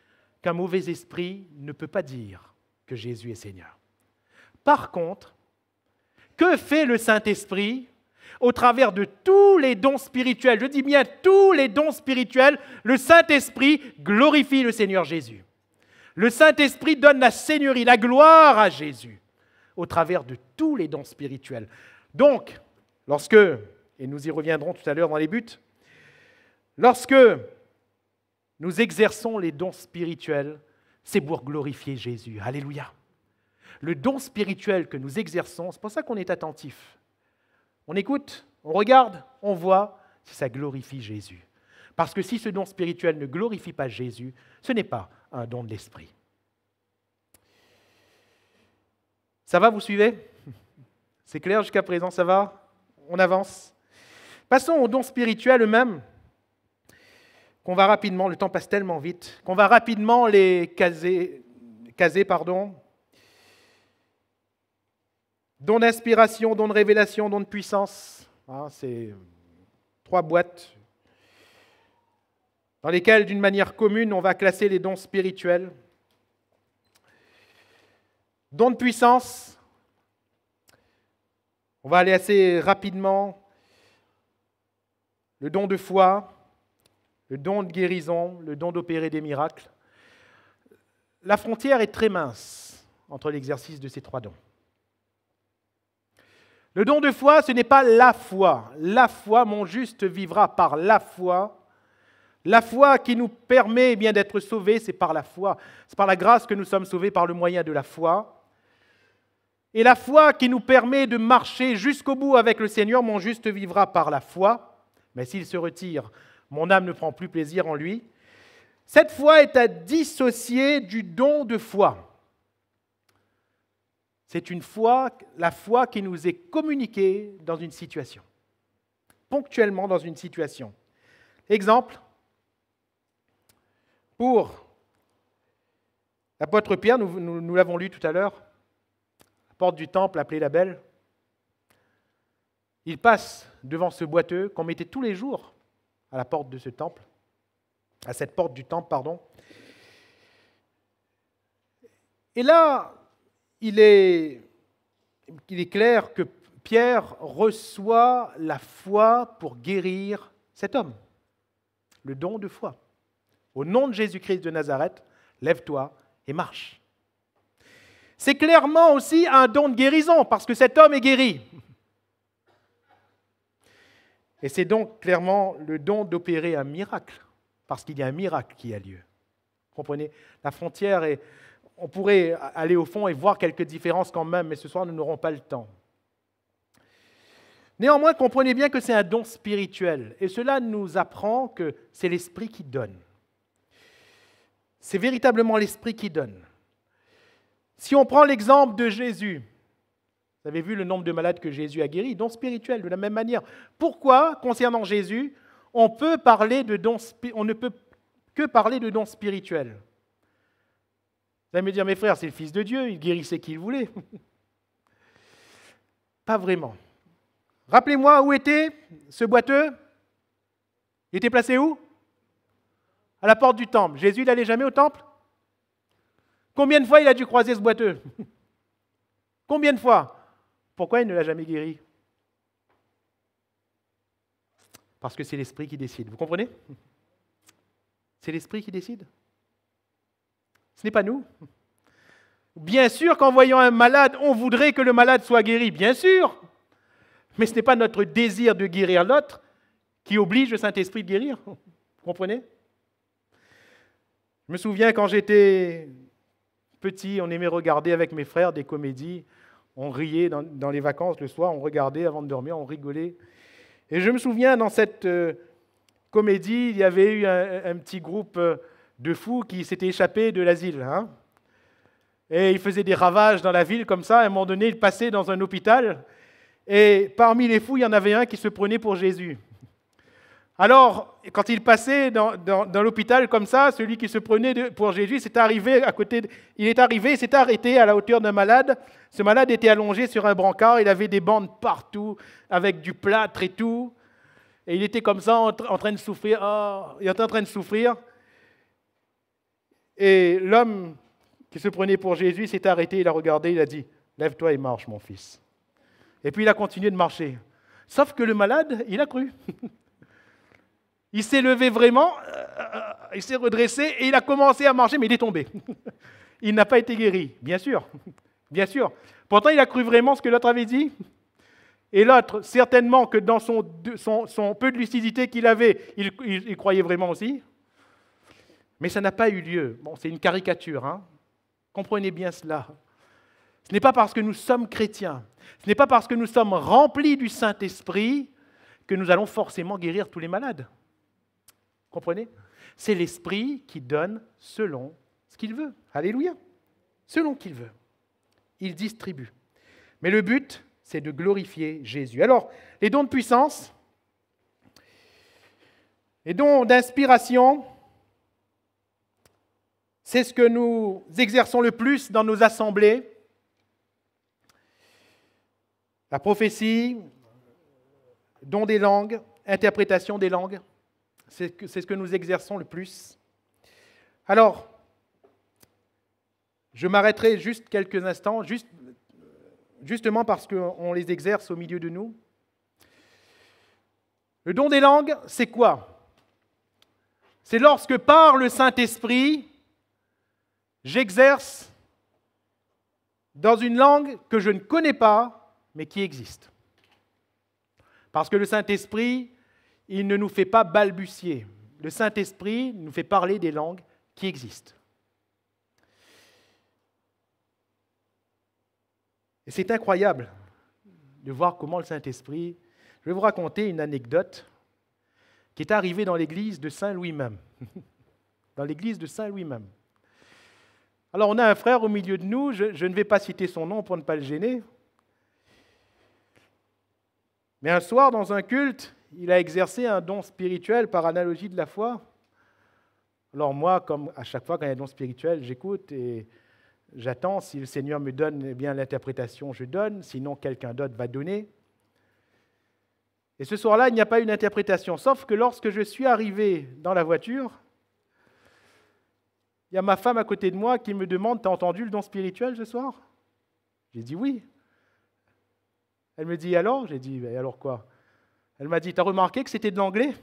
[SPEAKER 1] qu'un mauvais esprit ne peut pas dire que Jésus est Seigneur. Par contre, que fait le Saint-Esprit au travers de tous les dons spirituels? Je dis bien tous les dons spirituels, le Saint-Esprit glorifie le Seigneur Jésus. Le Saint-Esprit donne la seigneurie, la gloire à Jésus au travers de tous les dons spirituels. Donc, lorsque, et nous y reviendrons tout à l'heure dans les buts, lorsque nous exerçons les dons spirituels, c'est pour glorifier Jésus. Alléluia. Le don spirituel que nous exerçons, c'est pour ça qu'on est attentif. On écoute, on regarde, on voit si ça glorifie Jésus. Parce que si ce don spirituel ne glorifie pas Jésus, ce n'est pas un don de l'Esprit. Ça va, vous suivez? C'est clair jusqu'à présent, ça va? On avance. Passons aux dons spirituels eux-mêmes, qu'on va rapidement, le temps passe tellement vite, qu'on va rapidement les caser. Don d'inspiration, don de révélation, don de puissance. C'est 3 boîtes dans lesquelles, d'une manière commune, on va classer les dons spirituels. Don de puissance, on va aller assez rapidement. Le don de foi, le don de guérison, le don d'opérer des miracles. La frontière est très mince entre l'exercice de ces 3 dons. Le don de foi, ce n'est pas la foi. La foi, mon juste vivra par la foi. La foi qui nous permet bien d'être sauvés, c'est par la foi. C'est par la grâce que nous sommes sauvés par le moyen de la foi. Et la foi qui nous permet de marcher jusqu'au bout avec le Seigneur, mon juste vivra par la foi. Mais s'il se retire, mon âme ne prend plus plaisir en lui. Cette foi est à dissocier du don de foi. C'est la foi qui nous est communiquée dans une situation, ponctuellement dans une situation. Exemple, pour l'apôtre Pierre, nous l'avons lu tout à l'heure, porte du temple appelée la Belle. Il passe devant ce boiteux qu'on mettait tous les jours à la porte de ce temple, à cette porte du temple, pardon. Et là, il est clair que Pierre reçoit la foi pour guérir cet homme, le don de foi. Au nom de Jésus-Christ de Nazareth, lève-toi et marche. C'est clairement aussi un don de guérison, parce que cet homme est guéri. Et c'est donc clairement le don d'opérer un miracle, parce qu'il y a un miracle qui a lieu. Vous comprenez? La frontière est... On pourrait aller au fond et voir quelques différences quand même, mais ce soir, nous n'aurons pas le temps. Néanmoins, comprenez bien que c'est un don spirituel, et cela nous apprend que c'est l'Esprit qui donne. C'est véritablement l'Esprit qui donne. Si on prend l'exemple de Jésus, vous avez vu le nombre de malades que Jésus a guéris, don spirituel, de la même manière. Pourquoi, concernant Jésus, on ne peut que parler de dons spirituels? Vous allez me dire, mes frères, c'est le Fils de Dieu, il guérissait qui il voulait. Pas vraiment. Rappelez-moi, où était ce boiteux? Il était placé où? À la porte du temple. Jésus, il n'allait jamais au temple? Combien de fois il a dû croiser ce boiteux? Combien de fois? Pourquoi il ne l'a jamais guéri? Parce que c'est l'Esprit qui décide. Vous comprenez? C'est l'Esprit qui décide. Ce n'est pas nous. Bien sûr qu'en voyant un malade, on voudrait que le malade soit guéri, bien sûr. Mais ce n'est pas notre désir de guérir l'autre qui oblige le Saint-Esprit de guérir. Vous comprenez? Je me souviens quand j'étais petit, on aimait regarder avec mes frères des comédies. On riait dans les vacances le soir, on regardait avant de dormir, on rigolait. Et je me souviens, dans cette comédie, il y avait eu un petit groupe de fous qui s'étaient échappés de l'asile. Et ils faisaient des ravages dans la ville comme ça. À un moment donné, ils passaient dans un hôpital. Et parmi les fous, il y en avait un qui se prenait pour Jésus. Alors, quand il passait dans l'hôpital comme ça, celui qui se prenait pour Jésus, s'est arrivé il s'est arrêté à la hauteur d'un malade. Ce malade était allongé sur un brancard, il avait des bandes partout, avec du plâtre et tout. Et il était comme ça, en train de souffrir. Il était en train de souffrir. Et l'homme qui se prenait pour Jésus s'est arrêté, il a regardé, il a dit « Lève-toi et marche, mon fils ». Et puis il a continué de marcher. Sauf que le malade, il a cru. Il s'est levé vraiment, il s'est redressé et il a commencé à marcher, mais il est tombé. Il n'a pas été guéri, bien sûr. Bien sûr. Pourtant, il a cru vraiment ce que l'autre avait dit. Et l'autre, certainement que dans son peu de lucidité qu'il avait, il croyait vraiment aussi. Mais ça n'a pas eu lieu. Bon, c'est une caricature, Comprenez bien cela. Ce n'est pas parce que nous sommes chrétiens, ce n'est pas parce que nous sommes remplis du Saint-Esprit que nous allons forcément guérir tous les malades. Comprenez? C'est l'Esprit qui donne selon ce qu'il veut. Alléluia. Selon qu'il veut. Il distribue. Mais le but, c'est de glorifier Jésus. Alors, les dons de puissance, les dons d'inspiration, c'est ce que nous exerçons le plus dans nos assemblées. La prophétie, don des langues, interprétation des langues, c'est ce que nous exerçons le plus. Alors, je m'arrêterai juste quelques instants, justement parce qu'on les exerce au milieu de nous. Le don des langues, c'est quoi? C'est lorsque par le Saint-Esprit, j'exerce dans une langue que je ne connais pas, mais qui existe. Parce que le Saint-Esprit, il ne nous fait pas balbutier. Le Saint-Esprit nous fait parler des langues qui existent. Et c'est incroyable de voir comment le Saint-Esprit... Je vais vous raconter une anecdote qui est arrivée dans l'église de Saint-Louis même. Dans l'église de Saint-Louis même. Alors, on a un frère au milieu de nous, je ne vais pas citer son nom pour ne pas le gêner. Mais un soir, dans un culte, il a exercé un don spirituel par analogie de la foi. Alors moi, comme à chaque fois quand il y a un don spirituel, j'écoute et j'attends, si le Seigneur me donne eh bien l'interprétation, je donne, sinon quelqu'un d'autre va donner. Et ce soir-là, il n'y a pas une interprétation, sauf que lorsque je suis arrivé dans la voiture, il y a ma femme à côté de moi qui me demande, t'as entendu le don spirituel ce soir? J'ai dit oui. Elle me dit alors? J'ai dit, ben alors quoi? Elle m'a dit, t'as remarqué que c'était de l'anglais?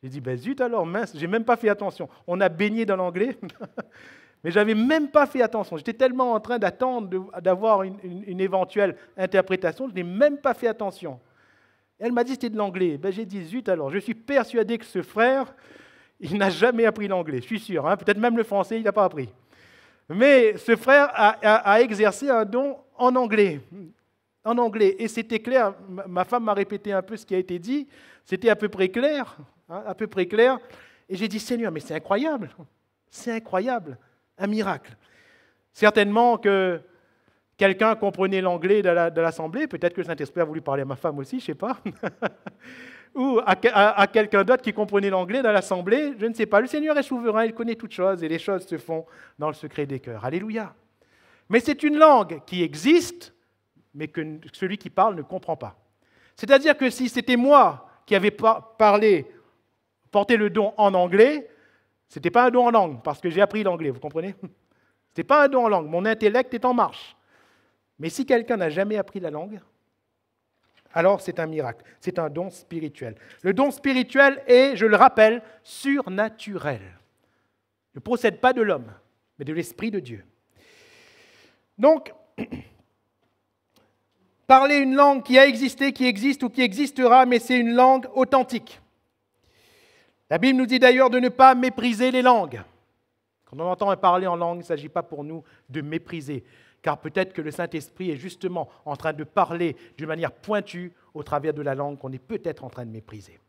[SPEAKER 1] J'ai dit, ben zut alors, mince, j'ai même pas fait attention. On a baigné dans l'anglais, mais j'avais même pas fait attention. J'étais tellement en train d'attendre d'avoir une éventuelle interprétation, je n'ai même pas fait attention. Elle m'a dit, c'était de l'anglais. Ben, j'ai dit, zut alors, je suis persuadé que ce frère, il n'a jamais appris l'anglais, je suis sûr. Hein, peut-être même le français, il n'a pas appris. Mais ce frère a exercé un don en anglais. En anglais. Et c'était clair, ma femme m'a répété un peu ce qui a été dit, c'était à peu près clair. À peu près clair. Et j'ai dit, Seigneur, mais c'est incroyable. C'est incroyable. Un miracle. Certainement que quelqu'un comprenait l'anglais de l'assemblée, peut-être que le Saint-Esprit a voulu parler à ma femme aussi, je ne sais pas. Ou à quelqu'un d'autre qui comprenait l'anglais dans l'assemblée, je ne sais pas. Le Seigneur est souverain, il connaît toutes choses et les choses se font dans le secret des cœurs. Alléluia. Mais c'est une langue qui existe, mais que celui qui parle ne comprend pas. C'est-à-dire que si c'était moi qui avais porté le don en anglais, ce n'était pas un don en langue, parce que j'ai appris l'anglais, vous comprenez? Ce n'était pas un don en langue, mon intellect est en marche. Mais si quelqu'un n'a jamais appris la langue, alors c'est un miracle, c'est un don spirituel. Le don spirituel est, je le rappelle, surnaturel. Il ne procède pas de l'homme, mais de l'Esprit de Dieu. Donc, parler une langue qui a existé, qui existe ou qui existera, mais c'est une langue authentique. La Bible nous dit d'ailleurs de ne pas mépriser les langues. Quand on entend parler en langue, il ne s'agit pas pour nous de mépriser, car peut-être que le Saint-Esprit est justement en train de parler d'une manière pointue au travers de la langue qu'on est peut-être en train de mépriser.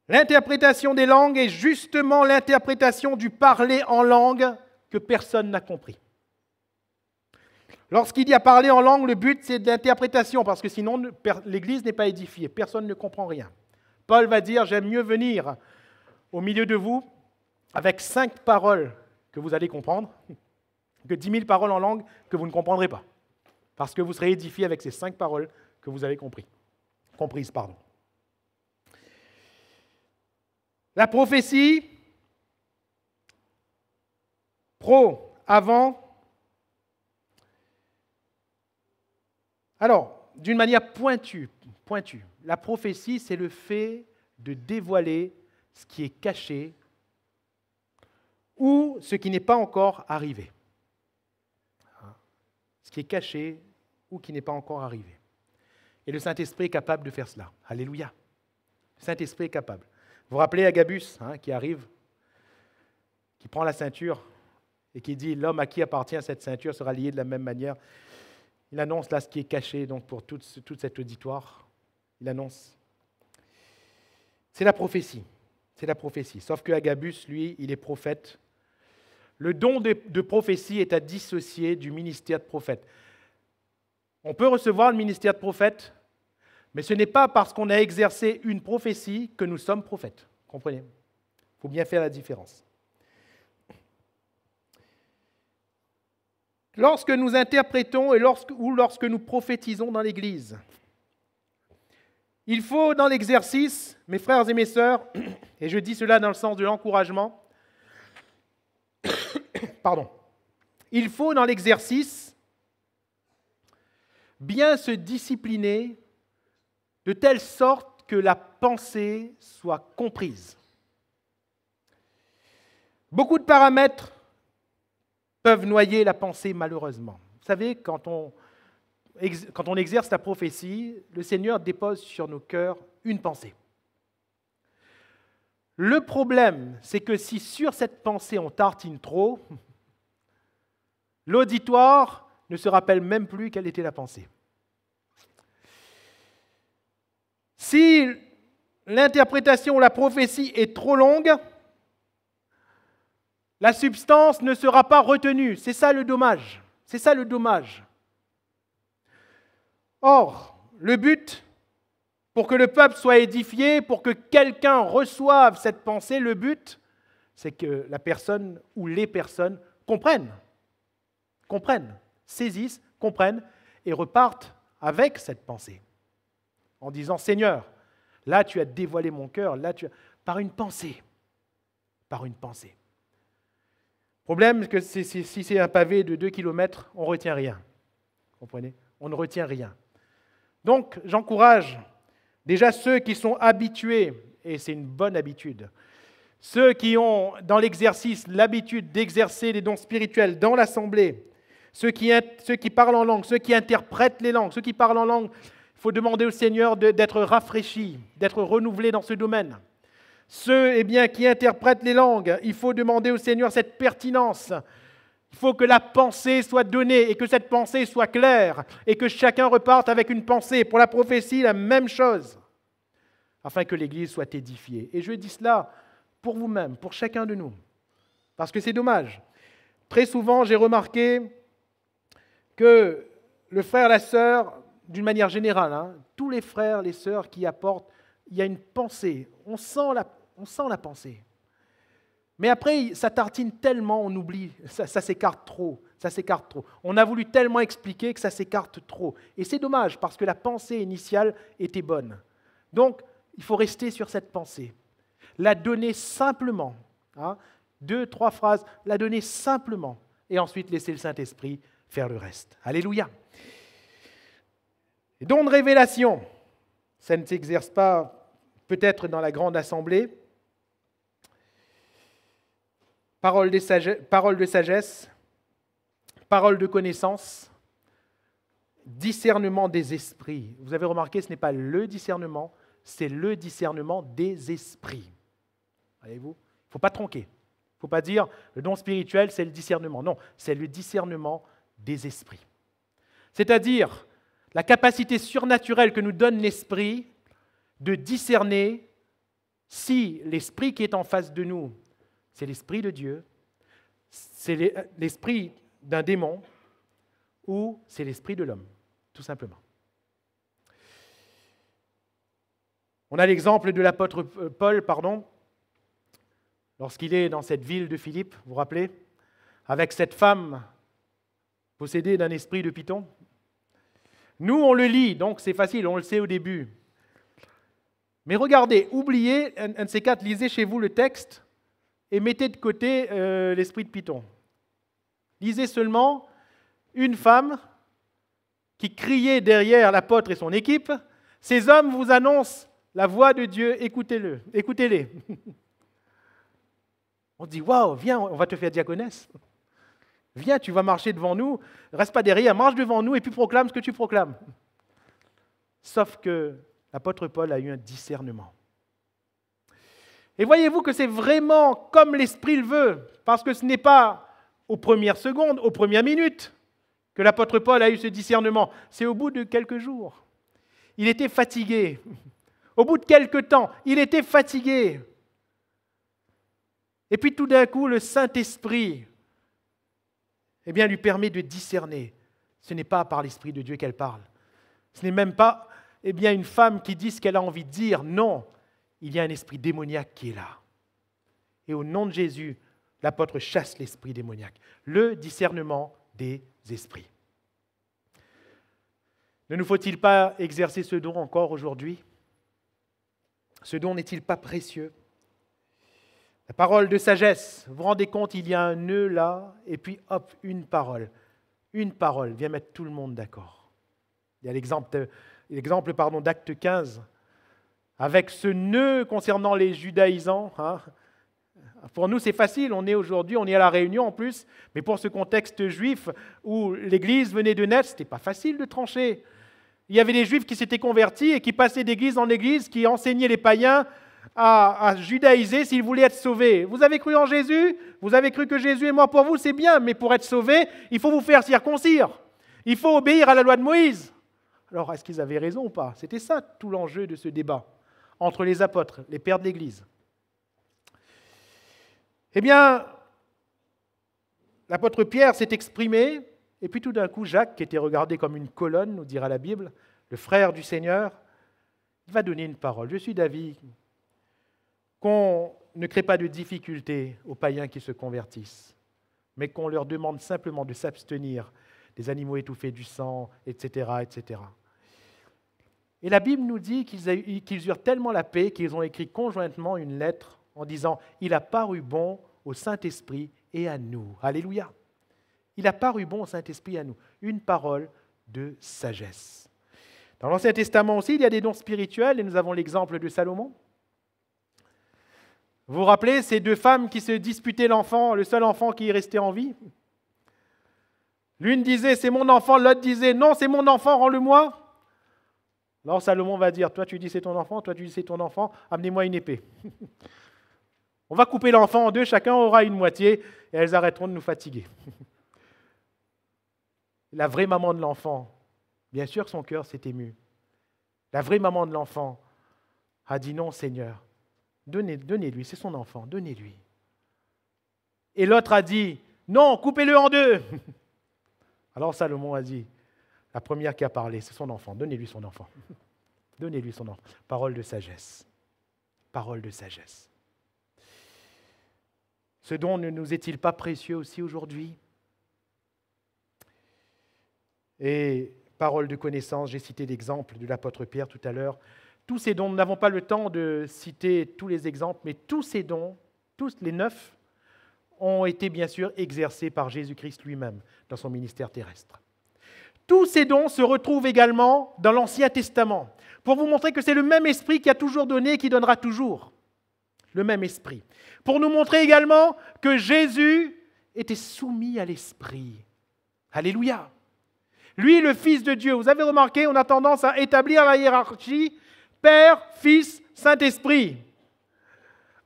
[SPEAKER 1] L'interprétation des langues est justement l'interprétation du parler en langue que personne n'a compris. Lorsqu'il y a parler en langue, le but c'est de l'interprétation, parce que sinon l'Église n'est pas édifiée, personne ne comprend rien. Paul va dire, j'aime mieux venir au milieu de vous avec 5 paroles que vous allez comprendre, que 10 000 paroles en langue que vous ne comprendrez pas. Parce que vous serez édifiés avec ces 5 paroles que vous avez comprises. La prophétie, avant. Alors, d'une manière pointue, la prophétie, c'est le fait de dévoiler ce qui est caché ou ce qui n'est pas encore arrivé. Ce qui est caché ou qui n'est pas encore arrivé. Et le Saint-Esprit est capable de faire cela. Alléluia. Le Saint-Esprit est capable. Vous vous rappelez Agabus qui arrive, qui prend la ceinture et qui dit « L'homme à qui appartient cette ceinture sera lié de la même manière ». Il annonce là ce qui est caché donc pour tout cet auditoire. Il annonce. C'est la prophétie. C'est la prophétie. Sauf que Agabus, lui, il est prophète. Le don de prophétie est à dissocier du ministère de prophète. On peut recevoir le ministère de prophète, mais ce n'est pas parce qu'on a exercé une prophétie que nous sommes prophètes. Comprenez? Il faut bien faire la différence. Lorsque nous interprétons ou lorsque nous prophétisons dans l'Église, il faut dans l'exercice, mes frères et mes sœurs, et je dis cela dans le sens de l'encouragement, il faut dans l'exercice bien se discipliner de telle sorte que la pensée soit comprise. Beaucoup de paramètres peuvent noyer la pensée malheureusement. Vous savez, quand on exerce la prophétie, le Seigneur dépose sur nos cœurs une pensée. Le problème, c'est que si sur cette pensée on tartine trop, l'auditoire ne se rappelle même plus quelle était la pensée. Si l'interprétation ou la prophétie est trop longue, la substance ne sera pas retenue. C'est ça le dommage. C'est ça le dommage. Or, le but, pour que le peuple soit édifié, pour que quelqu'un reçoive cette pensée, le but, c'est que la personne ou les personnes comprennent, saisissent, comprennent et repartent avec cette pensée. En disant, Seigneur, là tu as dévoilé mon cœur, par une pensée. Par une pensée. Le problème, c'est que si c'est un pavé de 2 km, on ne retient rien. Vous comprenez? On ne retient rien. Donc, j'encourage déjà ceux qui sont habitués, et c'est une bonne habitude, ceux qui ont dans l'exercice l'habitude d'exercer les dons spirituels dans l'assemblée, ceux qui parlent en langue, ceux qui interprètent les langues, ceux qui parlent en langue, il faut demander au Seigneur d'être rafraîchis, d'être renouvelés dans ce domaine. Ceux qui interprètent les langues, il faut demander au Seigneur cette pertinence. Il faut que la pensée soit donnée et que cette pensée soit claire et que chacun reparte avec une pensée. Pour la prophétie, la même chose, afin que l'Église soit édifiée. Et je dis cela pour vous-même, pour chacun de nous, parce que c'est dommage. Très souvent, j'ai remarqué que le frère, la sœur, d'une manière générale, tous les frères, les sœurs qui apportent, il y a une pensée, on sent la pensée. Mais après, ça tartine tellement, on oublie, ça s'écarte trop, On a voulu tellement expliquer que ça s'écarte trop. Et c'est dommage, parce que la pensée initiale était bonne. Donc, il faut rester sur cette pensée. La donner simplement, 2, 3 phrases, la donner simplement, et ensuite laisser le Saint-Esprit faire le reste. Alléluia. Et don de révélation, ça ne s'exerce pas peut-être dans la grande assemblée. Parole de sagesse, parole de connaissance, discernement des esprits. Vous avez remarqué, ce n'est pas le discernement, c'est le discernement des esprits. Voyez-vous ? Il ne faut pas tronquer. Il ne faut pas dire le don spirituel, c'est le discernement. Non, c'est le discernement des esprits. C'est-à-dire la capacité surnaturelle que nous donne l'esprit de discerner si l'esprit qui est en face de nous, c'est l'esprit de Dieu, c'est l'esprit d'un démon ou c'est l'esprit de l'homme, tout simplement. On a l'exemple de l'apôtre Paul, lorsqu'il est dans cette ville de Philippe, vous vous rappelez, avec cette femme possédée d'un esprit de python. Nous, on le lit, donc c'est facile, on le sait au début. Mais regardez, oubliez, un de ces quatre, lisez chez vous le texte et mettez de côté l'esprit de python. Lisez seulement une femme qui criait derrière l'apôtre et son équipe, « Ces hommes vous annoncent la voix de Dieu, écoutez-les. » On dit, « Waouh, viens, on va te faire diaconesse. Viens, tu vas marcher devant nous, reste pas derrière, marche devant nous et puis proclame ce que tu proclames. » Sauf que l'apôtre Paul a eu un discernement. Et voyez-vous que c'est vraiment comme l'Esprit le veut, parce que ce n'est pas aux premières secondes, aux premières minutes que l'apôtre Paul a eu ce discernement. C'est au bout de quelques jours. Il était fatigué. Au bout de quelques temps, il était fatigué. Et puis tout d'un coup, le Saint-Esprit lui permet de discerner. Ce n'est pas par l'Esprit de Dieu qu'elle parle. Ce n'est même pas une femme qui dit ce qu'elle a envie de dire. Non, il y a un esprit démoniaque qui est là. Et au nom de Jésus, l'apôtre chasse l'esprit démoniaque. Le discernement des esprits. Ne nous faut-il pas exercer ce don encore aujourd'hui ? Ce don n'est-il pas précieux ? La parole de sagesse, vous vous rendez compte, il y a un nœud là, et puis hop, une parole. Une parole vient mettre tout le monde d'accord. Il y a l'exemple d'Acte 15, avec ce nœud concernant les judaïsants. Pour nous, c'est facile, on est à la Réunion en plus, mais pour ce contexte juif où l'Église venait de naître, ce n'était pas facile de trancher. Il y avait des Juifs qui s'étaient convertis et qui passaient d'église en église, qui enseignaient les païens à judaïser s'ils voulaient être sauvés. Vous avez cru en Jésus ? Vous avez cru que Jésus est mort pour vous ? C'est bien, mais pour être sauvé, il faut vous faire circoncire. Il faut obéir à la loi de Moïse. Alors, est-ce qu'ils avaient raison ou pas ? C'était ça tout l'enjeu de ce débat entre les apôtres, les pères de l'Église. L'apôtre Pierre s'est exprimé, et puis tout d'un coup, Jacques, qui était regardé comme une colonne, nous dira la Bible, le frère du Seigneur, il va donner une parole. Je suis d'avis qu'on ne crée pas de difficultés aux païens qui se convertissent, mais qu'on leur demande simplement de s'abstenir des animaux étouffés, du sang, etc., etc. Et la Bible nous dit qu'ils eurent tellement la paix qu'ils ont écrit conjointement une lettre en disant « Il a paru bon au Saint-Esprit et à nous. » Alléluia. Il a paru bon au Saint-Esprit et à nous. Une parole de sagesse. Dans l'Ancien Testament aussi, il y a des dons spirituels et nous avons l'exemple de Salomon. Vous vous rappelez ces deux femmes qui se disputaient l'enfant, le seul enfant qui est resté en vie? L'une disait « C'est mon enfant », l'autre disait « Non, c'est mon enfant, rends-le-moi ». Alors Salomon va dire « Toi tu dis c'est ton enfant, toi tu dis c'est ton enfant, amenez-moi une épée. » On va couper l'enfant en deux, chacun aura une moitié et elles arrêteront de nous fatiguer. La vraie maman de l'enfant, bien sûr son cœur s'est ému. La vraie maman de l'enfant a dit non Seigneur, donnez-lui, c'est son enfant, donnez-lui. Et l'autre a dit non, coupez-le en deux. Alors Salomon a dit, la première qui a parlé, c'est son enfant, donnez-lui son enfant. Donnez-lui son enfant. Parole de sagesse. Parole de sagesse. Ce don ne nous est-il pas précieux aussi aujourd'hui? Et parole de connaissance, j'ai cité l'exemple de l'apôtre Pierre tout à l'heure. Tous ces dons, nous n'avons pas le temps de citer tous les exemples, mais tous ces dons, tous les 9, ont été bien sûr exercés par Jésus-Christ lui-même dans son ministère terrestre. Tous ces dons se retrouvent également dans l'Ancien Testament, pour vous montrer que c'est le même esprit qui a toujours donné et qui donnera toujours. Le même esprit. Pour nous montrer également que Jésus était soumis à l'esprit. Alléluia. Lui, le Fils de Dieu. Vous avez remarqué, on a tendance à établir la hiérarchie Père, Fils, Saint-Esprit.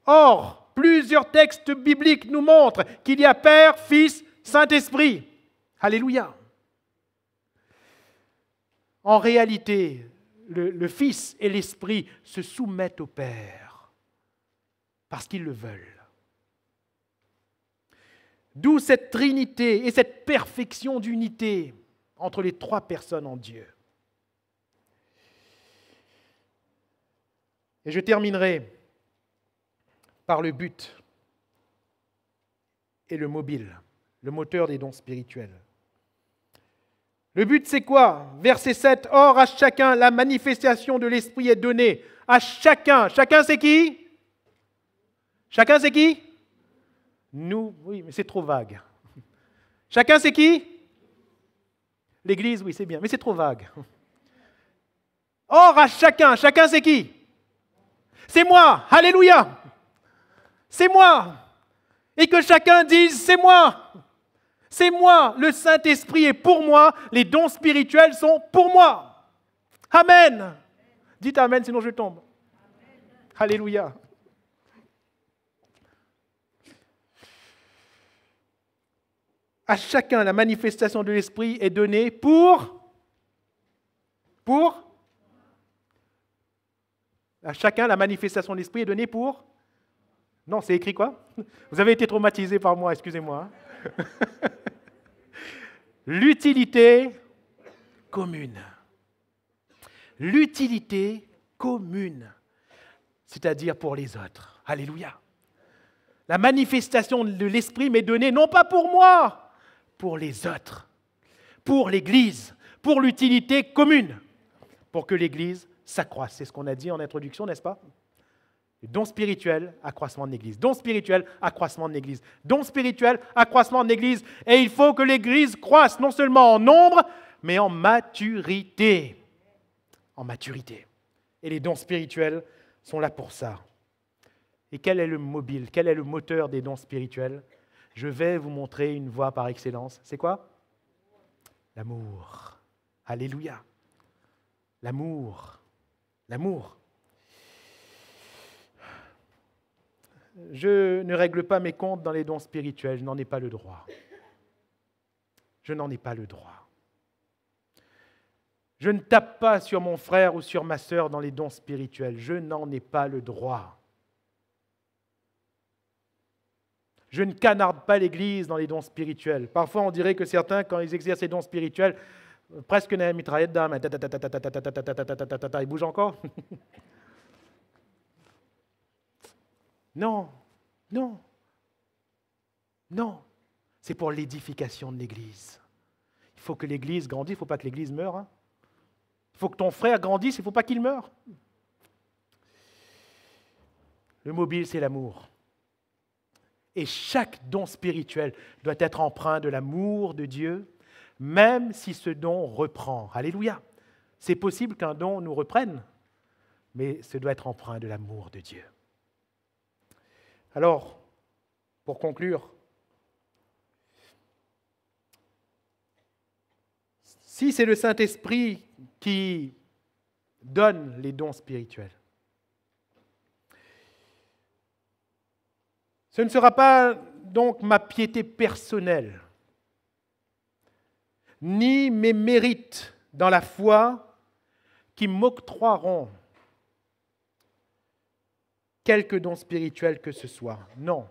[SPEAKER 1] Or, plusieurs textes bibliques nous montrent qu'il y a Père, Fils, Saint-Esprit. Alléluia. En réalité, le Fils et l'Esprit se soumettent au Père parce qu'ils le veulent. D'où cette trinité et cette perfection d'unité entre les trois personnes en Dieu. Et je terminerai par le but et le mobile, le moteur des dons spirituels. Le but, c'est quoi? Verset 7, « Or, à chacun, la manifestation de l'Esprit est donnée. » À chacun. Chacun, c'est qui? Chacun, c'est qui? Nous, oui, mais c'est trop vague. Chacun, c'est qui? L'Église, oui, c'est bien, mais c'est trop vague. Or, à chacun. Chacun, c'est qui? C'est moi. Alléluia. C'est moi. Et que chacun dise, c'est moi. C'est moi. Le Saint-Esprit est pour moi. Les dons spirituels sont pour moi. Amen. Dites Amen, sinon je tombe. Amen. Alléluia. À chacun, la manifestation de l'Esprit est donnée pour à chacun, la manifestation de l'Esprit est donnée pour non, c'est écrit quoi? Vous avez été traumatisé par moi, excusez-moi. L'utilité commune. L'utilité commune, c'est-à-dire pour les autres. Alléluia. La manifestation de l'Esprit m'est donnée non pas pour moi, pour les autres, pour l'Église, pour l'utilité commune, pour que l'Église s'accroisse. C'est ce qu'on a dit en introduction, n'est-ce pas? Don spirituel, accroissement de l'Église. Don spirituel, accroissement de l'Église. Don spirituel, accroissement de l'Église. Et il faut que l'Église croisse non seulement en nombre, mais en maturité. En maturité. Et les dons spirituels sont là pour ça. Et quel est le mobile, quel est le moteur des dons spirituels? Je vais vous montrer une voie par excellence. C'est quoi? L'amour. Alléluia. L'amour. L'amour. Je ne règle pas mes comptes dans les dons spirituels, je n'en ai pas le droit. Je n'en ai pas le droit. Je ne tape pas sur mon frère ou sur ma sœur dans les dons spirituels, je n'en ai pas le droit. Je ne canarde pas l'Église dans les dons spirituels. Parfois, on dirait que certains, quand ils exercent les dons spirituels, presque une mitraillette d'âme, ils bougent encore. Non, non, non. C'est pour l'édification de l'Église. Il faut que l'Église grandisse, il ne faut pas que l'Église meure. Hein. Il faut que ton frère grandisse, il ne faut pas qu'il meure. Le mobile, c'est l'amour. Et chaque don spirituel doit être empreint de l'amour de Dieu, même si ce don reprend. Alléluia. C'est possible qu'un don nous reprenne, mais ce doit être empreint de l'amour de Dieu. Alors, pour conclure, si c'est le Saint-Esprit qui donne les dons spirituels, ce ne sera pas donc ma piété personnelle, ni mes mérites dans la foi qui m'octroieront quelque don spirituel que ce soit. Non.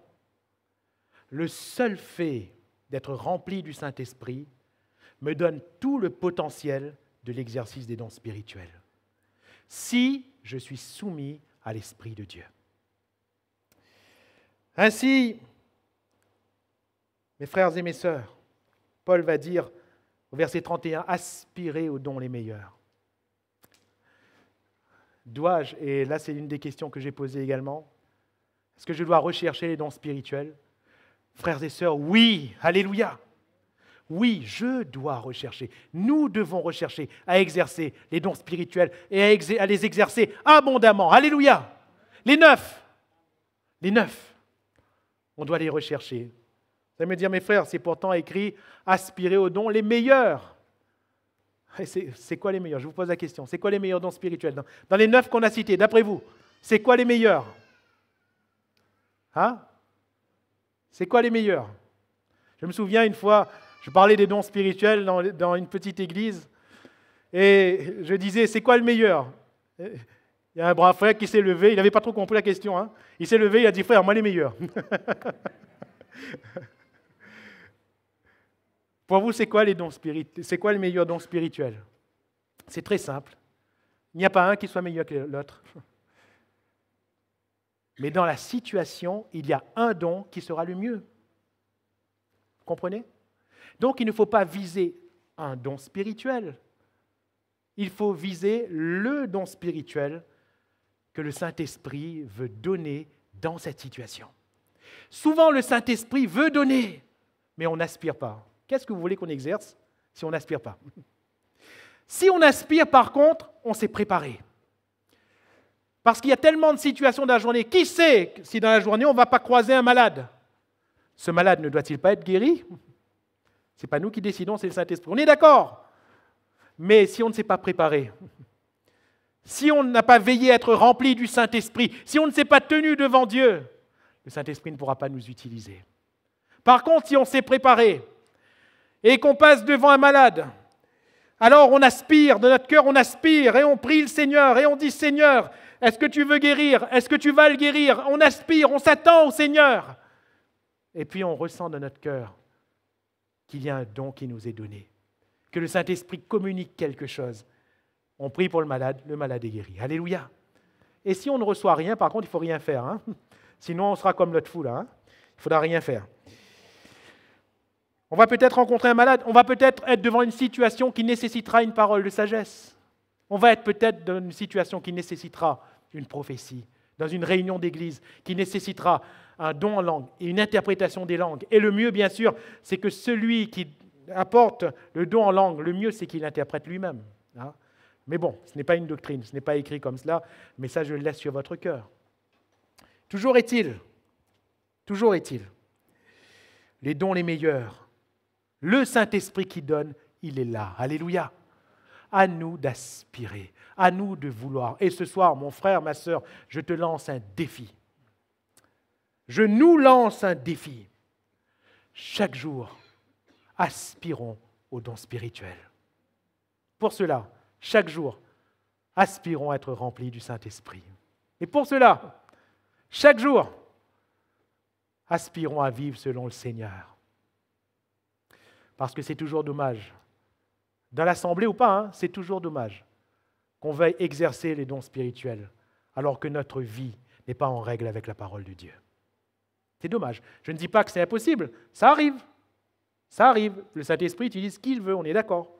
[SPEAKER 1] Le seul fait d'être rempli du Saint-Esprit me donne tout le potentiel de l'exercice des dons spirituels, si je suis soumis à l'Esprit de Dieu. Ainsi, mes frères et mes sœurs, Paul va dire au verset 31, « Aspirez aux dons les meilleurs ». Dois-je, et là c'est une des questions que j'ai posées également, est-ce que je dois rechercher les dons spirituels? Frères et sœurs, oui, alléluia. Oui, je dois rechercher. Nous devons rechercher à exercer les dons spirituels et à les exercer abondamment. Alléluia. Les 9. On doit les rechercher. Vous allez me dire, mes frères, c'est pourtant écrit « aspirer aux dons les meilleurs ». C'est quoi les meilleurs? Je vous pose la question. C'est quoi les meilleurs dons spirituels? Dans les 9 qu'on a cités, d'après vous, c'est quoi les meilleurs? Hein? C'est quoi les meilleurs? Je me souviens une fois, je parlais des dons spirituels dans une petite église et je disais, c'est quoi le meilleur? Il y a un brave frère qui s'est levé, il n'avait pas trop compris la question. Hein? Il s'est levé, il a dit, frère, moi les meilleurs. Pour vous, c'est quoi les dons spirituels? C'est quoi le meilleur don spirituel? C'est très simple. Il n'y a pas un qui soit meilleur que l'autre. Mais dans la situation, il y a un don qui sera le mieux. Vous comprenez? Donc, il ne faut pas viser un don spirituel. Il faut viser le don spirituel que le Saint-Esprit veut donner dans cette situation. Souvent, le Saint-Esprit veut donner, mais on n'aspire pas. Qu'est-ce que vous voulez qu'on exerce si on n'aspire pas? Si on aspire, par contre, on s'est préparé. Parce qu'il y a tellement de situations dans la journée. Qui sait si dans la journée, on ne va pas croiser un malade? Ce malade ne doit-il pas être guéri? Ce n'est pas nous qui décidons, c'est le Saint-Esprit. On est d'accord. Mais si on ne s'est pas préparé, si on n'a pas veillé à être rempli du Saint-Esprit, si on ne s'est pas tenu devant Dieu, le Saint-Esprit ne pourra pas nous utiliser. Par contre, si on s'est préparé et qu'on passe devant un malade, alors on aspire, de notre cœur on aspire et on prie le Seigneur et on dit « Seigneur, est-ce que tu veux guérir? Est-ce que tu vas le guérir ?» On aspire, on s'attend au Seigneur. Et puis on ressent dans notre cœur qu'il y a un don qui nous est donné, que le Saint-Esprit communique quelque chose. On prie pour le malade est guéri. Alléluia. Et si on ne reçoit rien, par contre, il ne faut rien faire. Hein? Sinon, on sera comme l'autre fou là. Hein? Il ne faudra rien faire. On va peut-être rencontrer un malade, on va peut-être être devant une situation qui nécessitera une parole de sagesse. On va être peut-être dans une situation qui nécessitera une prophétie, dans une réunion d'église qui nécessitera un don en langue et une interprétation des langues. Et le mieux, bien sûr, c'est que celui qui apporte le don en langue, le mieux, c'est qu'il l'interprète lui-même. Hein? Mais bon, ce n'est pas une doctrine, ce n'est pas écrit comme cela, mais ça, je le laisse sur votre cœur. Toujours est-il, les dons les meilleurs, le Saint-Esprit qui donne, il est là. Alléluia. À nous d'aspirer, à nous de vouloir. Et ce soir, mon frère, ma sœur, je te lance un défi. Je nous lance un défi. Chaque jour, aspirons aux dons spirituels. Pour cela, chaque jour, aspirons à être remplis du Saint-Esprit. Et pour cela, chaque jour, aspirons à vivre selon le Seigneur. Parce que c'est toujours dommage. Dans l'assemblée ou pas, hein, c'est toujours dommage qu'on veuille exercer les dons spirituels, alors que notre vie, n'est pas en règle avec la parole de Dieu. C'est dommage. Je ne dis pas que c'est impossible. Ça arrive. Ça arrive. Le Saint-Esprit utilise ce qu'il veut, on est d'accord.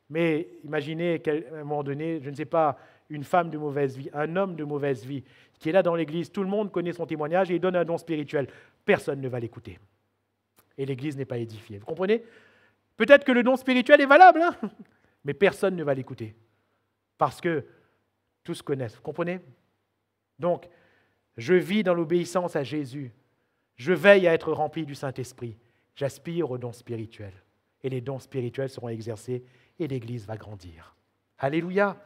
[SPEAKER 1] Mais imaginez qu'à un moment donné, je ne sais pas, une femme de mauvaise vie, un homme de mauvaise vie, qui est là dans l'Église, tout le monde connaît son témoignage et il donne un don spirituel. Personne ne va l'écouter. Et l'Église n'est pas édifiée. Vous comprenez? Peut-être que le don spirituel est valable, hein, mais personne ne va l'écouter. Parce que tous connaissent. Vous comprenez? Donc, je vis dans l'obéissance à Jésus. Je veille à être rempli du Saint-Esprit. J'aspire aux dons spirituels. Et les dons spirituels seront exercés et l'Église va grandir. Alléluia!